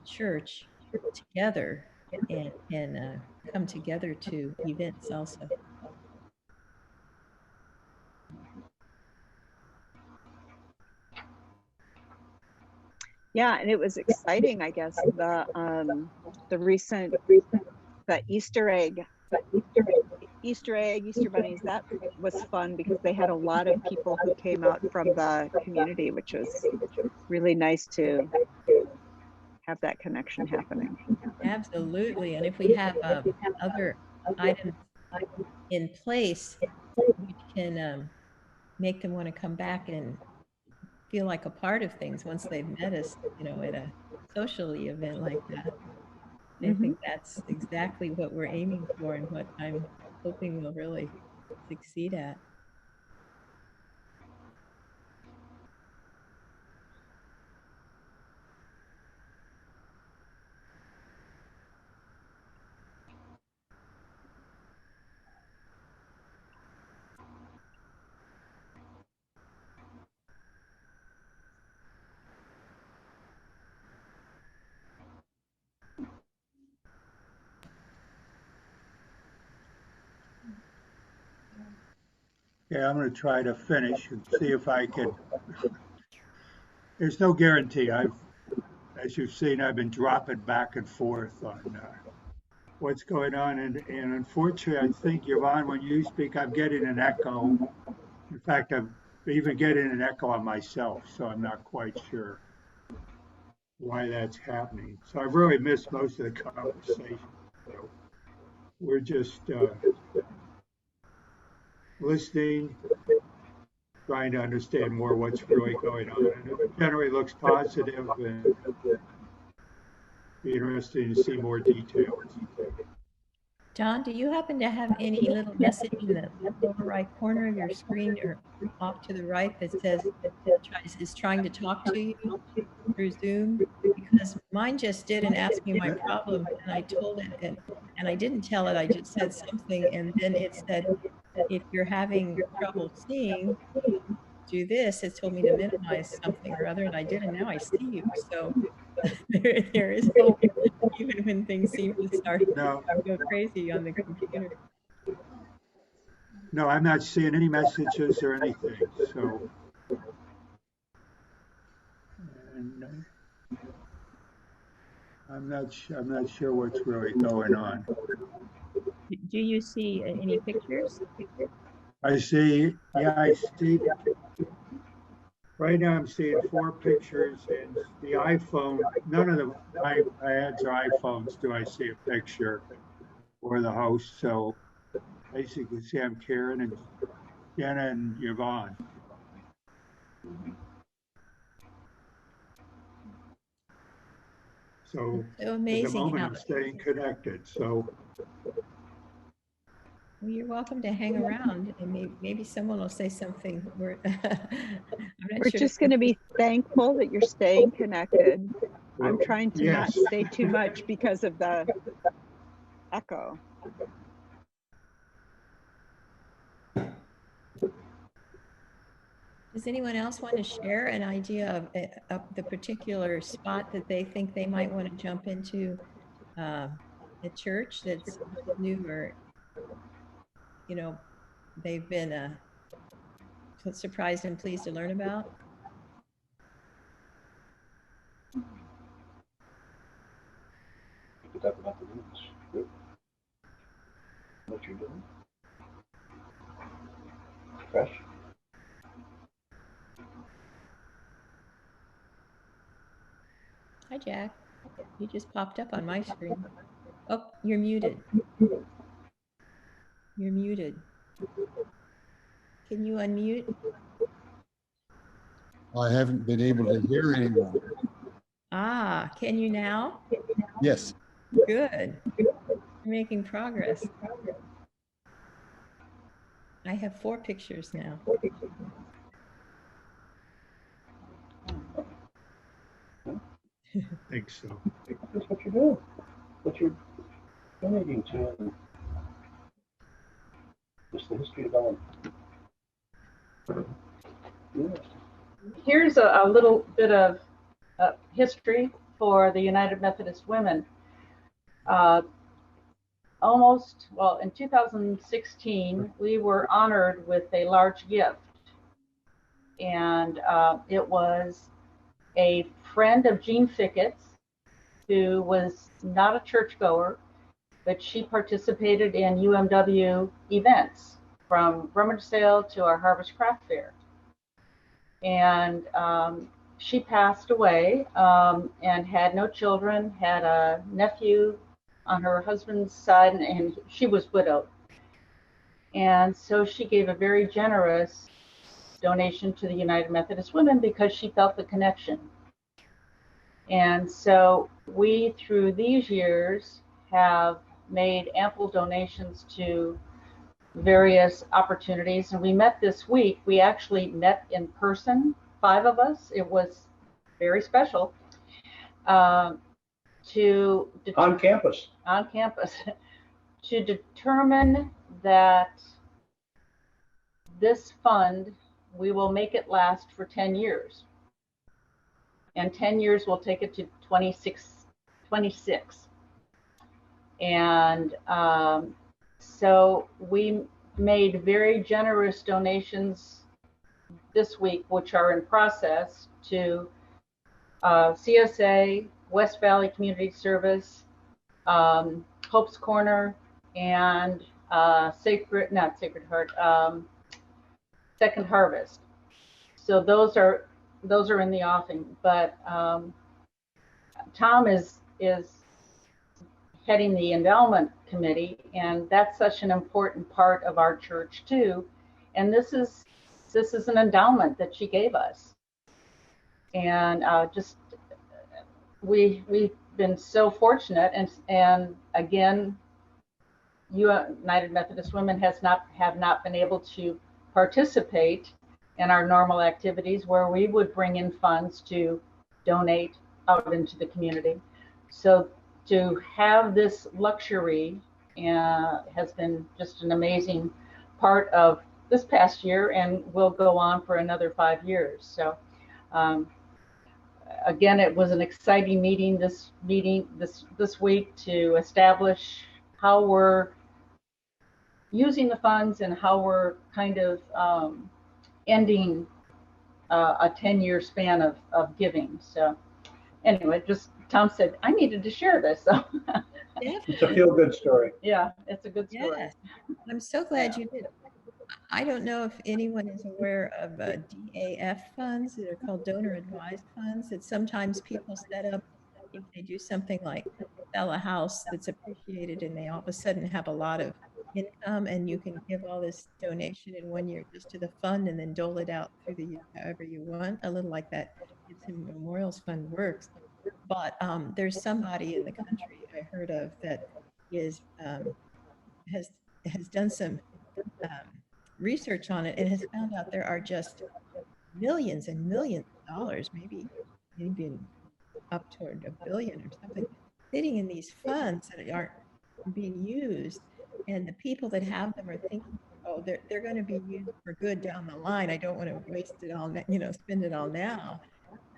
church together and can come together to events also. Yeah, and it was exciting, I guess, the recent, the Easter bunnies, that was fun because they had a lot of people who came out from the community, which was really nice to have that connection happening. Absolutely, and if we have other items in place, we can make them want to come back and feel like a part of things once they've met us, you know, at a social event like that. I think that's exactly what we're aiming for and what I'm hoping we'll really succeed at. Yeah, I'm going to try to finish and see if I can. There's no guarantee. As you've seen, I've been dropping back and forth on what's going on. And unfortunately, I think, Yvonne, when you speak, I'm getting an echo. In fact, I'm even getting an echo on myself, so I'm not quite sure why that's happening. So I've really missed most of the conversation. So we're just listening, trying to understand more what's really going on. And it generally looks positive and be interesting to see more details. John, do you happen to have any little message in the lower right corner of your screen or off to the right that says is trying to talk to you through Zoom? Because mine just did and asked me my problem, and I told it, and I didn't tell it, I just said something, and then it said, if you're having trouble seeing, do this, it told me to minimize something or other, and I did, and now I see you. So there is hope, even when things seem to start to go crazy on the computer. No, I'm not seeing any messages or anything. So, and I'm not sure what's really going on. Do you see any pictures? I see. Yeah, I see. Right now, I'm seeing 4 pictures, and the iPhone. None of the iPads or iPhones do I see a picture or the host. So basically, see, I'm Karen and Jenna and Yvonne. So, so amazing, at the moment, I'm staying connected. So, well, you're welcome to hang around, and maybe someone will say something. We're just going to be thankful that you're staying connected. I'm trying to not say too much because of the echo. Does anyone else want to share an idea of the particular spot that they think they might want to jump into a church that's new, or, you know, they've been surprised and pleased to learn about? Talk about the news. What you're doing? Fresh. Hi, Jack. You just popped up on my screen. Oh, you're muted. You're muted. Can you unmute? I haven't been able to hear anyone. Ah, can you now? Yes. Good. You're making progress. I have 4 pictures now. I think so. That's what you're doing. What you're donating to, and just the history of Ellen. Here's a little bit of history for the United Methodist Women. In 2016, we were honored with a large gift. And it was a friend of Jean Fickett's, who was not a churchgoer, but she participated in UMW events, from rummage sale to our Harvest Craft Fair. And she passed away and had no children, had a nephew on her husband's side, and she was widowed. And so she gave a very generous donation to the United Methodist Women because she felt the connection. And so we, through these years, have made ample donations to various opportunities. And we met this week. We actually met in person, 5 of us. It was very special. On campus. On campus. To determine that this fund, we will make it last for 10 years. And 10 years will take it to 26. And so we made very generous donations this week, which are in process, to CSA, West Valley Community Service, Hope's Corner, and Second Harvest. So those are in the offing, but Tom is heading the endowment committee, and that's such an important part of our church too. And this is an endowment that she gave us, and we've been so fortunate, and again, United Methodist Women have not been able to participate in our normal activities where we would bring in funds to donate out into the community. So to have this luxury has been just an amazing part of this past year and will go on for another 5 years. So again, it was an exciting meeting this week to establish how we're using the funds and how we're kind of ending a 10-year span of giving. So anyway, just Tom said I needed to share this. So it's a feel-good story. Yeah, it's a good story. Yes. I'm so glad you did. I don't know if anyone is aware of DAF funds that are called donor advised funds that sometimes people set up if they do something like sell a house that's appreciated and they all of a sudden have a lot of income, and you can give all this donation in 1 year just to the fund and then dole it out through the year however you want, a little like that Gibson Memorials Fund works. But there's somebody in the country I heard of that is has done some research on it and has found out there are just millions and millions of dollars, maybe even up toward $1 billion or something, sitting in these funds that aren't being used. And the people that have them are thinking, oh, they're going to be used for good down the line. I don't want to waste it all, spend it all now.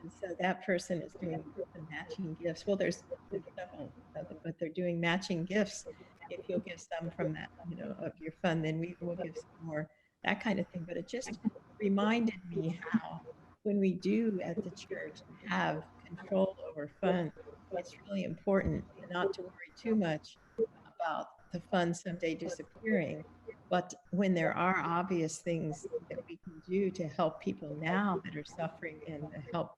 And so that person is doing some matching gifts. Well, there's several of them, but they're doing matching gifts. If you'll give some from that, of your fund, then we will give some more, that kind of thing. But it just reminded me how when we do at the church have control over funds, it's really important not to worry too much about the fund someday disappearing. But when there are obvious things that we can do to help people now that are suffering and help,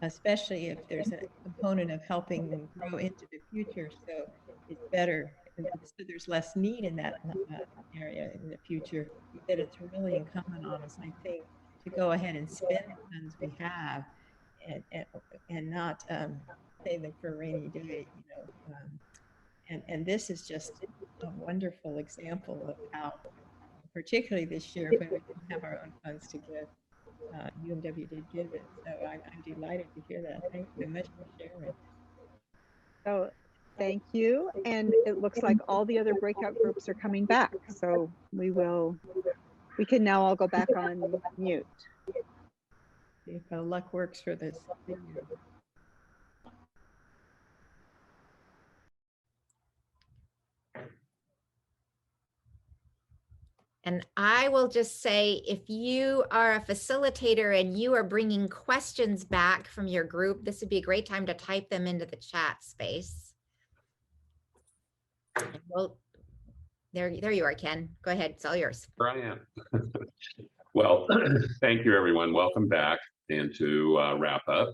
especially if there's a component of helping them grow into the future, so it's better, so there's less need in that area in the future, that it's really incumbent on us, I think, to go ahead and spend the funds we have and not save them for a rainy day, and this is just a wonderful example of how, particularly this year when we didn't have our own funds to give, UMW did give it. So I'm delighted to hear that. Thanks so much for sharing. So thank you. And it looks like all the other breakout groups are coming back. So we can now all go back on mute. See if our luck works for this. And I will just say, if you are a facilitator and you are bringing questions back from your group, this would be a great time to type them into the chat space. Well, there you are, Ken. Go ahead, it's all yours. Here I am. Well, thank you, everyone. Welcome back. And to wrap up,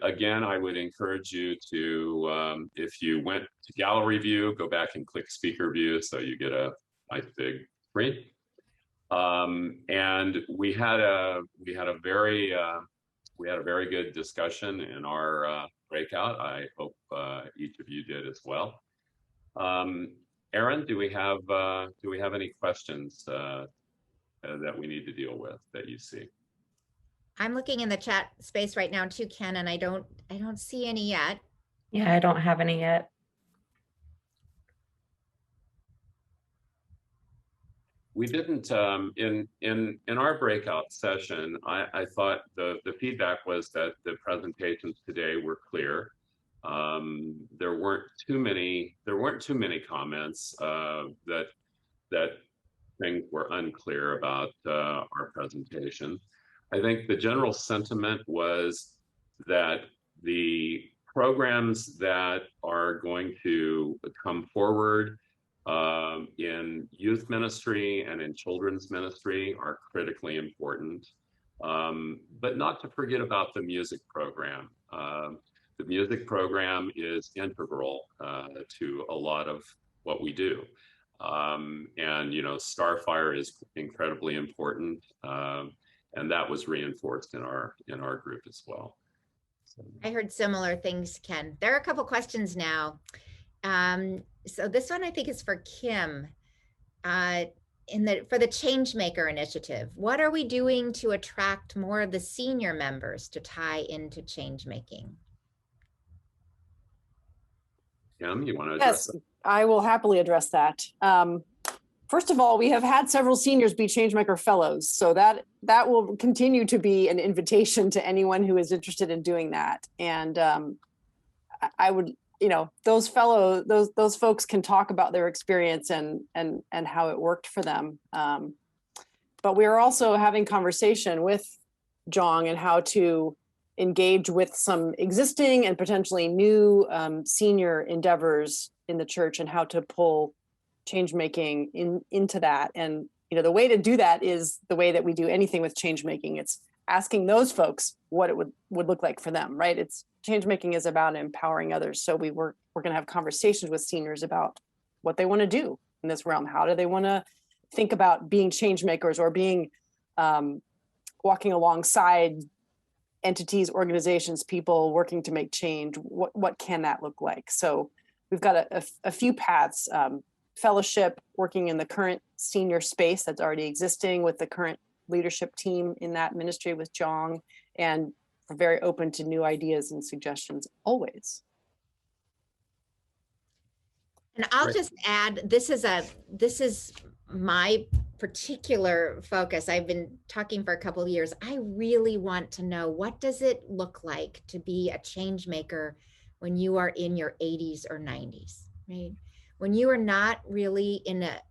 again, I would encourage you to, if you went to gallery view, go back and click speaker view so you get a nice big screen. And we had a very good discussion in our breakout. I hope each of you did as well. Erin, do we have any questions that we need to deal with that you see? I'm looking in the chat space right now too, Ken, and I don't see any yet. Yeah, I don't have any yet. We didn't in our breakout session. I thought the feedback was that the presentations today were clear. There weren't too many comments that things were unclear about our presentation. I think the general sentiment was that the programs that are going to come forward in youth ministry and in children's ministry are critically important, but not to forget about the music program. The music program is integral to a lot of what we do. And, Starfire is incredibly important. And that was reinforced in our group as well. So. I heard similar things, Ken. There are a couple questions now. So this one I think is for Kim. For the Changemaker initiative, what are we doing to attract more of the senior members to tie into changemaking? Kim, you want to address that? Yes, I will happily address that. First of all, we have had several seniors be Changemaker Fellows, so that will continue to be an invitation to anyone who is interested in doing that. And I would, those folks can talk about their experience and how it worked for them. But we are also having conversation with Jong and how to engage with some existing and potentially new senior endeavors in the church and how to pull change making into that. And the way to do that is the way that we do anything with change making. It's asking those folks what it would look like for them, right? It's change making is about empowering others. So we're going to have conversations with seniors about what they want to do in this realm. How do they want to think about being change makers or being walking alongside entities, organizations, people working to make change? What can that look like? So we've got a few paths. Fellowship, working in the current senior space that's already existing with the current leadership team in that ministry with Jong, and we're very open to new ideas and suggestions always. And I'll just add, this is my particular focus. I've been talking for a couple of years. I really want to know, what does it look like to be a change maker when you are in your 80s or 90s, right? When you are not really in a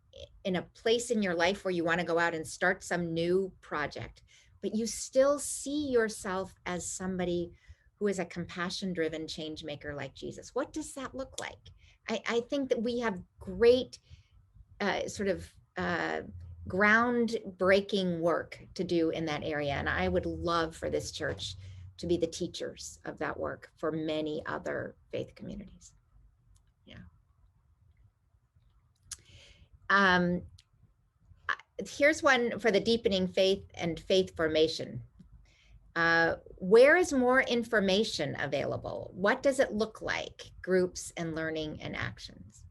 place in your life where you want to go out and start some new project, but you still see yourself as somebody who is a compassion-driven change maker like Jesus. What does that look like? I think that we have great groundbreaking work to do in that area. And I would love for this church to be the teachers of that work for many other faith communities. Yeah. Here's one for the deepening faith and faith formation. Where is more information available? What does it look like? Groups and learning and actions.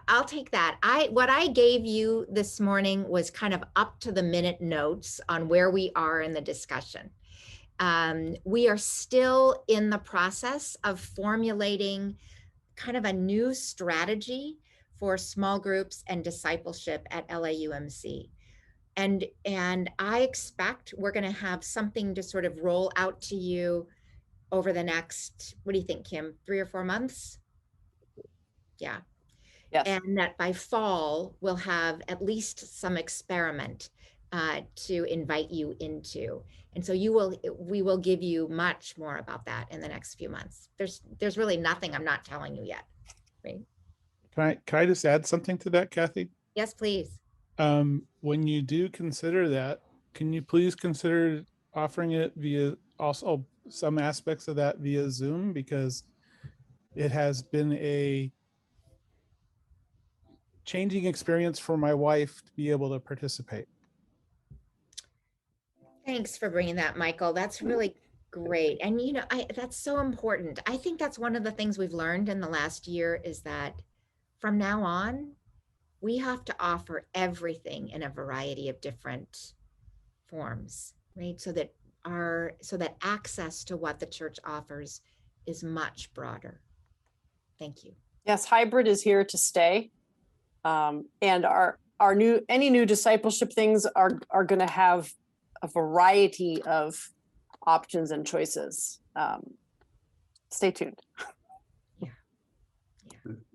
I'll take that. What I gave you this morning was kind of up to the minute notes on where we are in the discussion. We are still in the process of formulating kind of a new strategy for small groups and discipleship at LAUMC. And I expect we're going to have something to sort of roll out to you over the next, what do you think, Kim, 3 or 4 months? Yeah. Yes. And that by fall, we'll have at least some experiment to invite you into. And so we will give you much more about that in the next few months. There's really nothing I'm not telling you yet. Right? Can I just add something to that, Kathy? Yes, please. When you do consider that, can you please consider offering it via also some aspects of that via Zoom, because it has been a changing experience for my wife to be able to participate. Thanks for bringing that, Michael. That's really great. And that's so important. I think that's one of the things we've learned in the last year is that from now on, we have to offer everything in a variety of different forms, right? So that access to what the church offers is much broader. Thank you. Yes, hybrid is here to stay. And any new discipleship things are going to have a variety of options and choices. Stay tuned.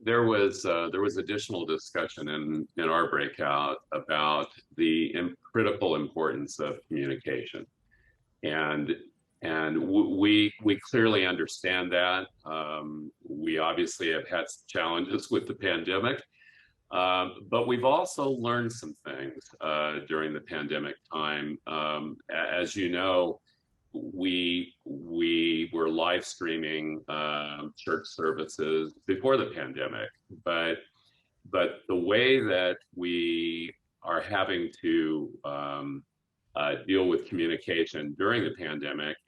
There was additional discussion in our breakout about the critical importance of communication, and we clearly understand that. We obviously have had some challenges with the pandemic, but we've also learned some things during the pandemic time. As you know, we were live streaming church services before the pandemic, but the way that we are having to deal with communication during the pandemic,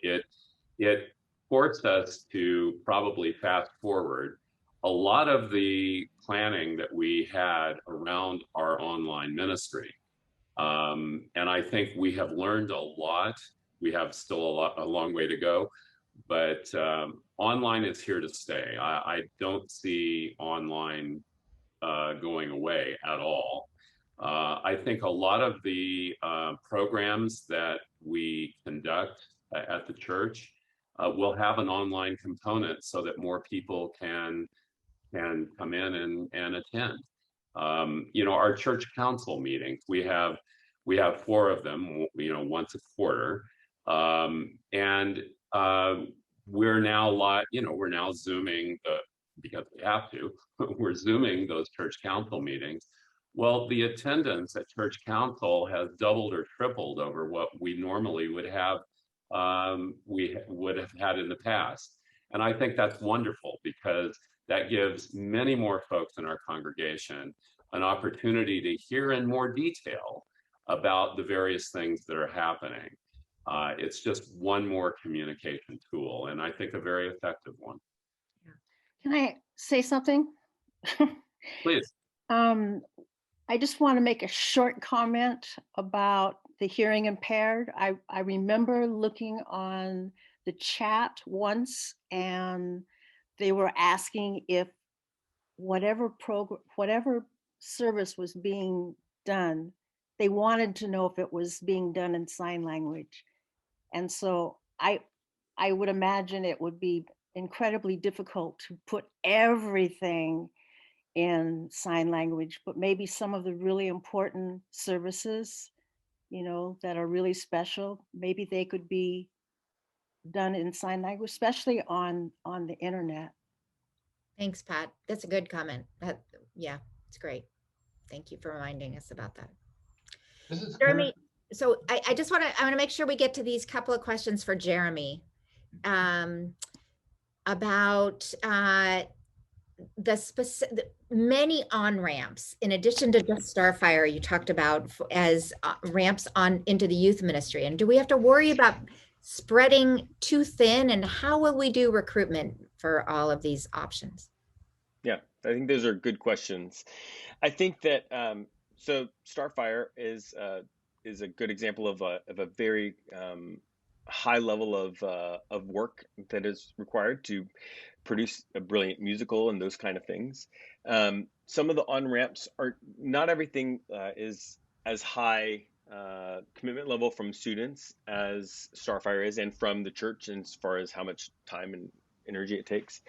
it forced us to probably fast forward a lot of the planning that we had around our online ministry. And I think we have learned a lot. We have still a long way to go, but online is here to stay. I don't see online going away at all. I think a lot of the programs that we conduct at the church will have an online component so that more people can come in and attend. You know, our church council meetings, we have four of them, you know, once a quarter. And we're now live, you know, we're now Zooming because we have to, we're Zooming those church council meetings. Well, the attendance at church council has doubled or tripled over what we normally would have had in the past. And I think that's wonderful because that gives many more folks in our congregation an opportunity to hear in more detail about the various things that are happening. It's just one more communication tool, and I think a very effective one. Can I say something? Please. I just want to make a short comment about the hearing impaired. I remember looking on the chat once, and they were asking if whatever service was being done, they wanted to know if it was being done in sign language. And so I would imagine it would be incredibly difficult to put everything in sign language, but maybe some of the really important services, you know, that are really special, maybe they could be done in sign language, especially on the internet. Thanks, Pat. That's a good comment. Yeah, it's great. Thank you for reminding us about that. Jeremy, so I want to make sure we get to these couple of questions for Jeremy about the many on-ramps, in addition to just Starfire, you talked about as ramps on into the youth ministry. And do we have to worry about spreading too thin? And how will we do recruitment for all of these options? Yeah, I think those are good questions. I think that so Starfire is a good example of a very high level of work that is required to produce a brilliant musical and those kind of things. Some of the on-ramps are not everything is as high commitment level from students as Starfire is, and from the church, and as far as how much time and energy it takes.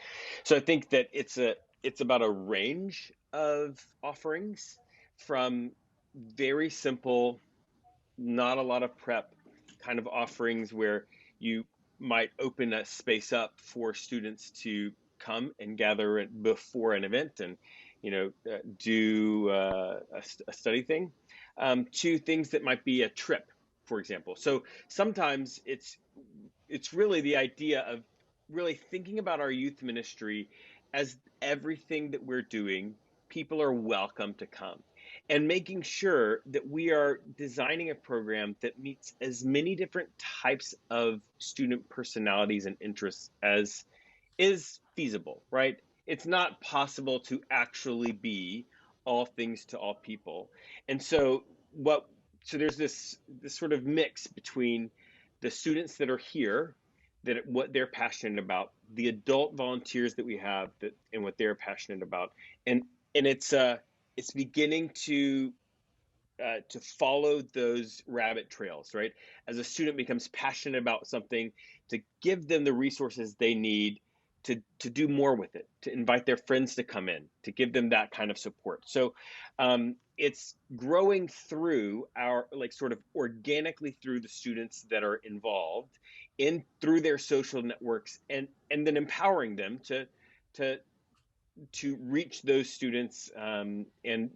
So I think that it's about a range of offerings, from very simple, not a lot of prep kind of offerings where you might open a space up for students to come and gather before an event and, you know, do a study thing, to things that might be a trip, for example. So sometimes it's really the idea of really thinking about our youth ministry as everything that we're doing, people are welcome to come, and making sure that we are designing a program that meets as many different types of student personalities and interests as is feasible, right? It's not possible to actually be all things to all people. And so there's this sort of mix between the students that are here, that what they're passionate about, the adult volunteers that we have, and what they're passionate about, and it's beginning to follow those rabbit trails, right? As a student becomes passionate about something, to give them the resources they need to do more with it, to invite their friends to come in, to give them that kind of support. So it's growing through our, like, sort of organically through the students that are involved through their social networks, and then empowering them to reach those students and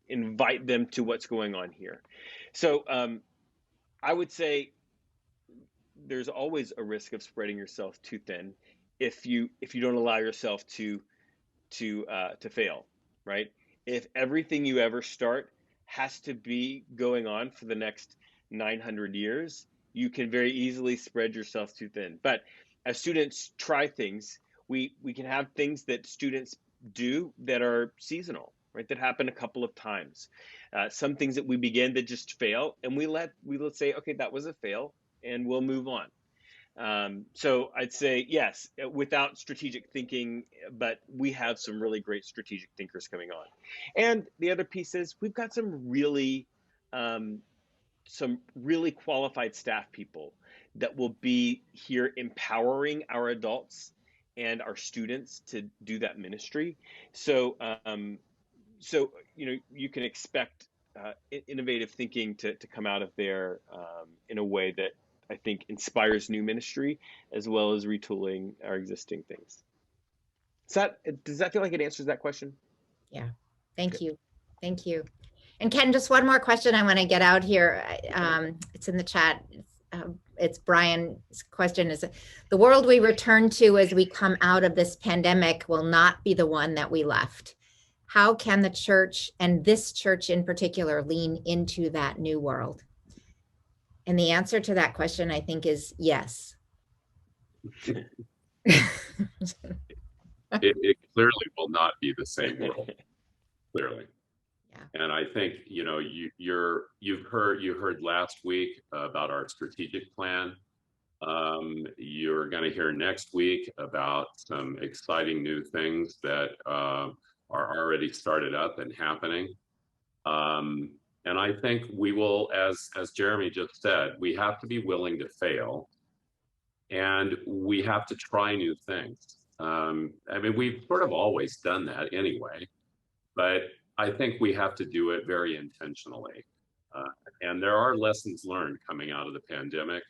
invite them to what's going on here. So I would say there's always a risk of spreading yourself too thin if you don't allow yourself to fail, right? If everything you ever start has to be going on for the next 900 years, you can very easily spread yourself too thin. But as students try things, we can have things that students do that are seasonal, right? That happen a couple of times. Some things that we begin that just fail, and let's say, okay, that was a fail, and we'll move on. So I'd say yes, without strategic thinking, but we have some really great strategic thinkers coming on. And the other piece is we've got some really qualified staff people that will be here empowering our adults and our students to do that ministry. So you can expect innovative thinking to come out of there in a way that I think inspires new ministry as well as retooling our existing things. Does that feel like it answers that question? Yeah, thank you. Thank you. And Ken, just one more question I want to get out here. It's in the chat. It's Brian's question is, the world we return to as we come out of this pandemic will not be the one that we left. How can the church, and this church in particular, lean into that new world? And the answer to that question, I think, is yes. It clearly will not be the same world. Clearly. Yeah. And I think, you heard last week about our strategic plan. You're going to hear next week about some exciting new things that are already started up and happening. And I think we will, as Jeremy just said, we have to be willing to fail, and we have to try new things. I mean, we've sort of always done that anyway, but I think we have to do it very intentionally. And there are lessons learned coming out of the pandemic.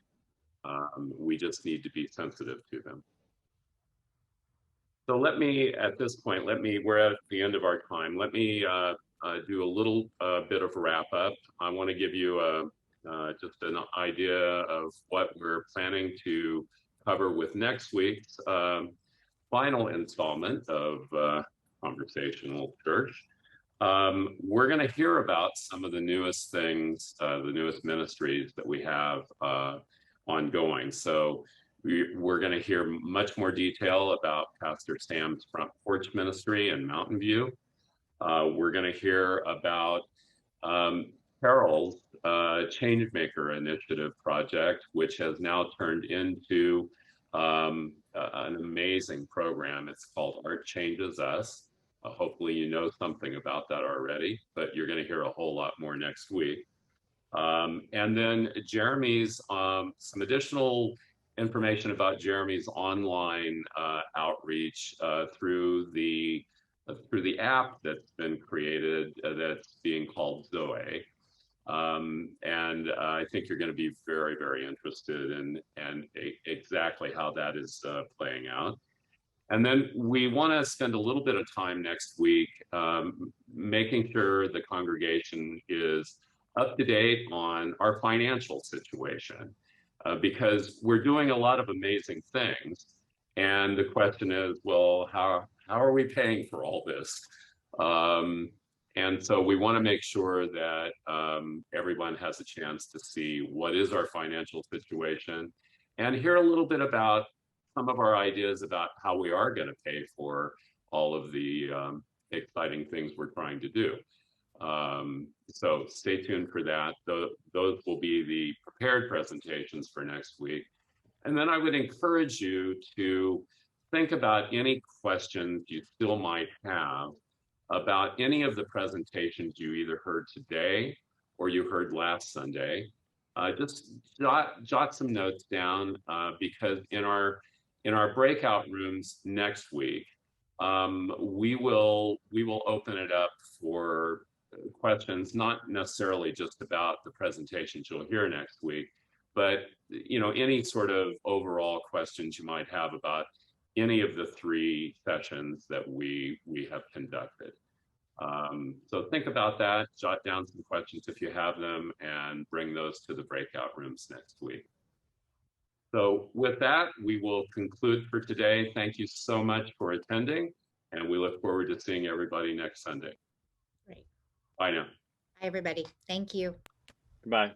We just need to be sensitive to them. So let me, at this point, we're at the end of our time. Let me do a little bit of wrap up. I want to give you just an idea of what we're planning to cover with next week's final installment of Conversational Church. We're going to hear about some of the newest things, the newest ministries that we have ongoing. So we're going to hear much more detail about Pastor Sam's Front Porch Ministry in Mountain View. We're going to hear about Carol's Changemaker Initiative project, which has now turned into an amazing program. It's called Art Changes Us. Hopefully you know something about that already, but you're going to hear a whole lot more next week. And then Jeremy's, some additional information about Jeremy's online outreach through the app that's been created that's being called Zoe. And I think you're going to be very, very interested in exactly how that is playing out. And then we want to spend a little bit of time next week making sure the congregation is up to date on our financial situation, because we're doing a lot of amazing things. And the question is, well, how are we paying for all this? And so we want to make sure that everyone has a chance to see what is our financial situation and hear a little bit about some of our ideas about how we are going to pay for all of the exciting things we're trying to do. So stay tuned for that. Those will be the prepared presentations for next week. And then I would encourage you to think about any questions you still might have about any of the presentations you either heard today or you heard last Sunday. Just jot some notes down because in our breakout rooms next week, we will open it up for questions, not necessarily just about the presentations you'll hear next week, but any sort of overall questions you might have about any of the 3 sessions that we have conducted. So think about that, jot down some questions if you have them, and bring those to the breakout rooms next week. So with that, we will conclude for today. Thank you so much for attending, and we look forward to seeing everybody next Sunday. Great. Bye now. Bye, everybody. Thank you. Goodbye.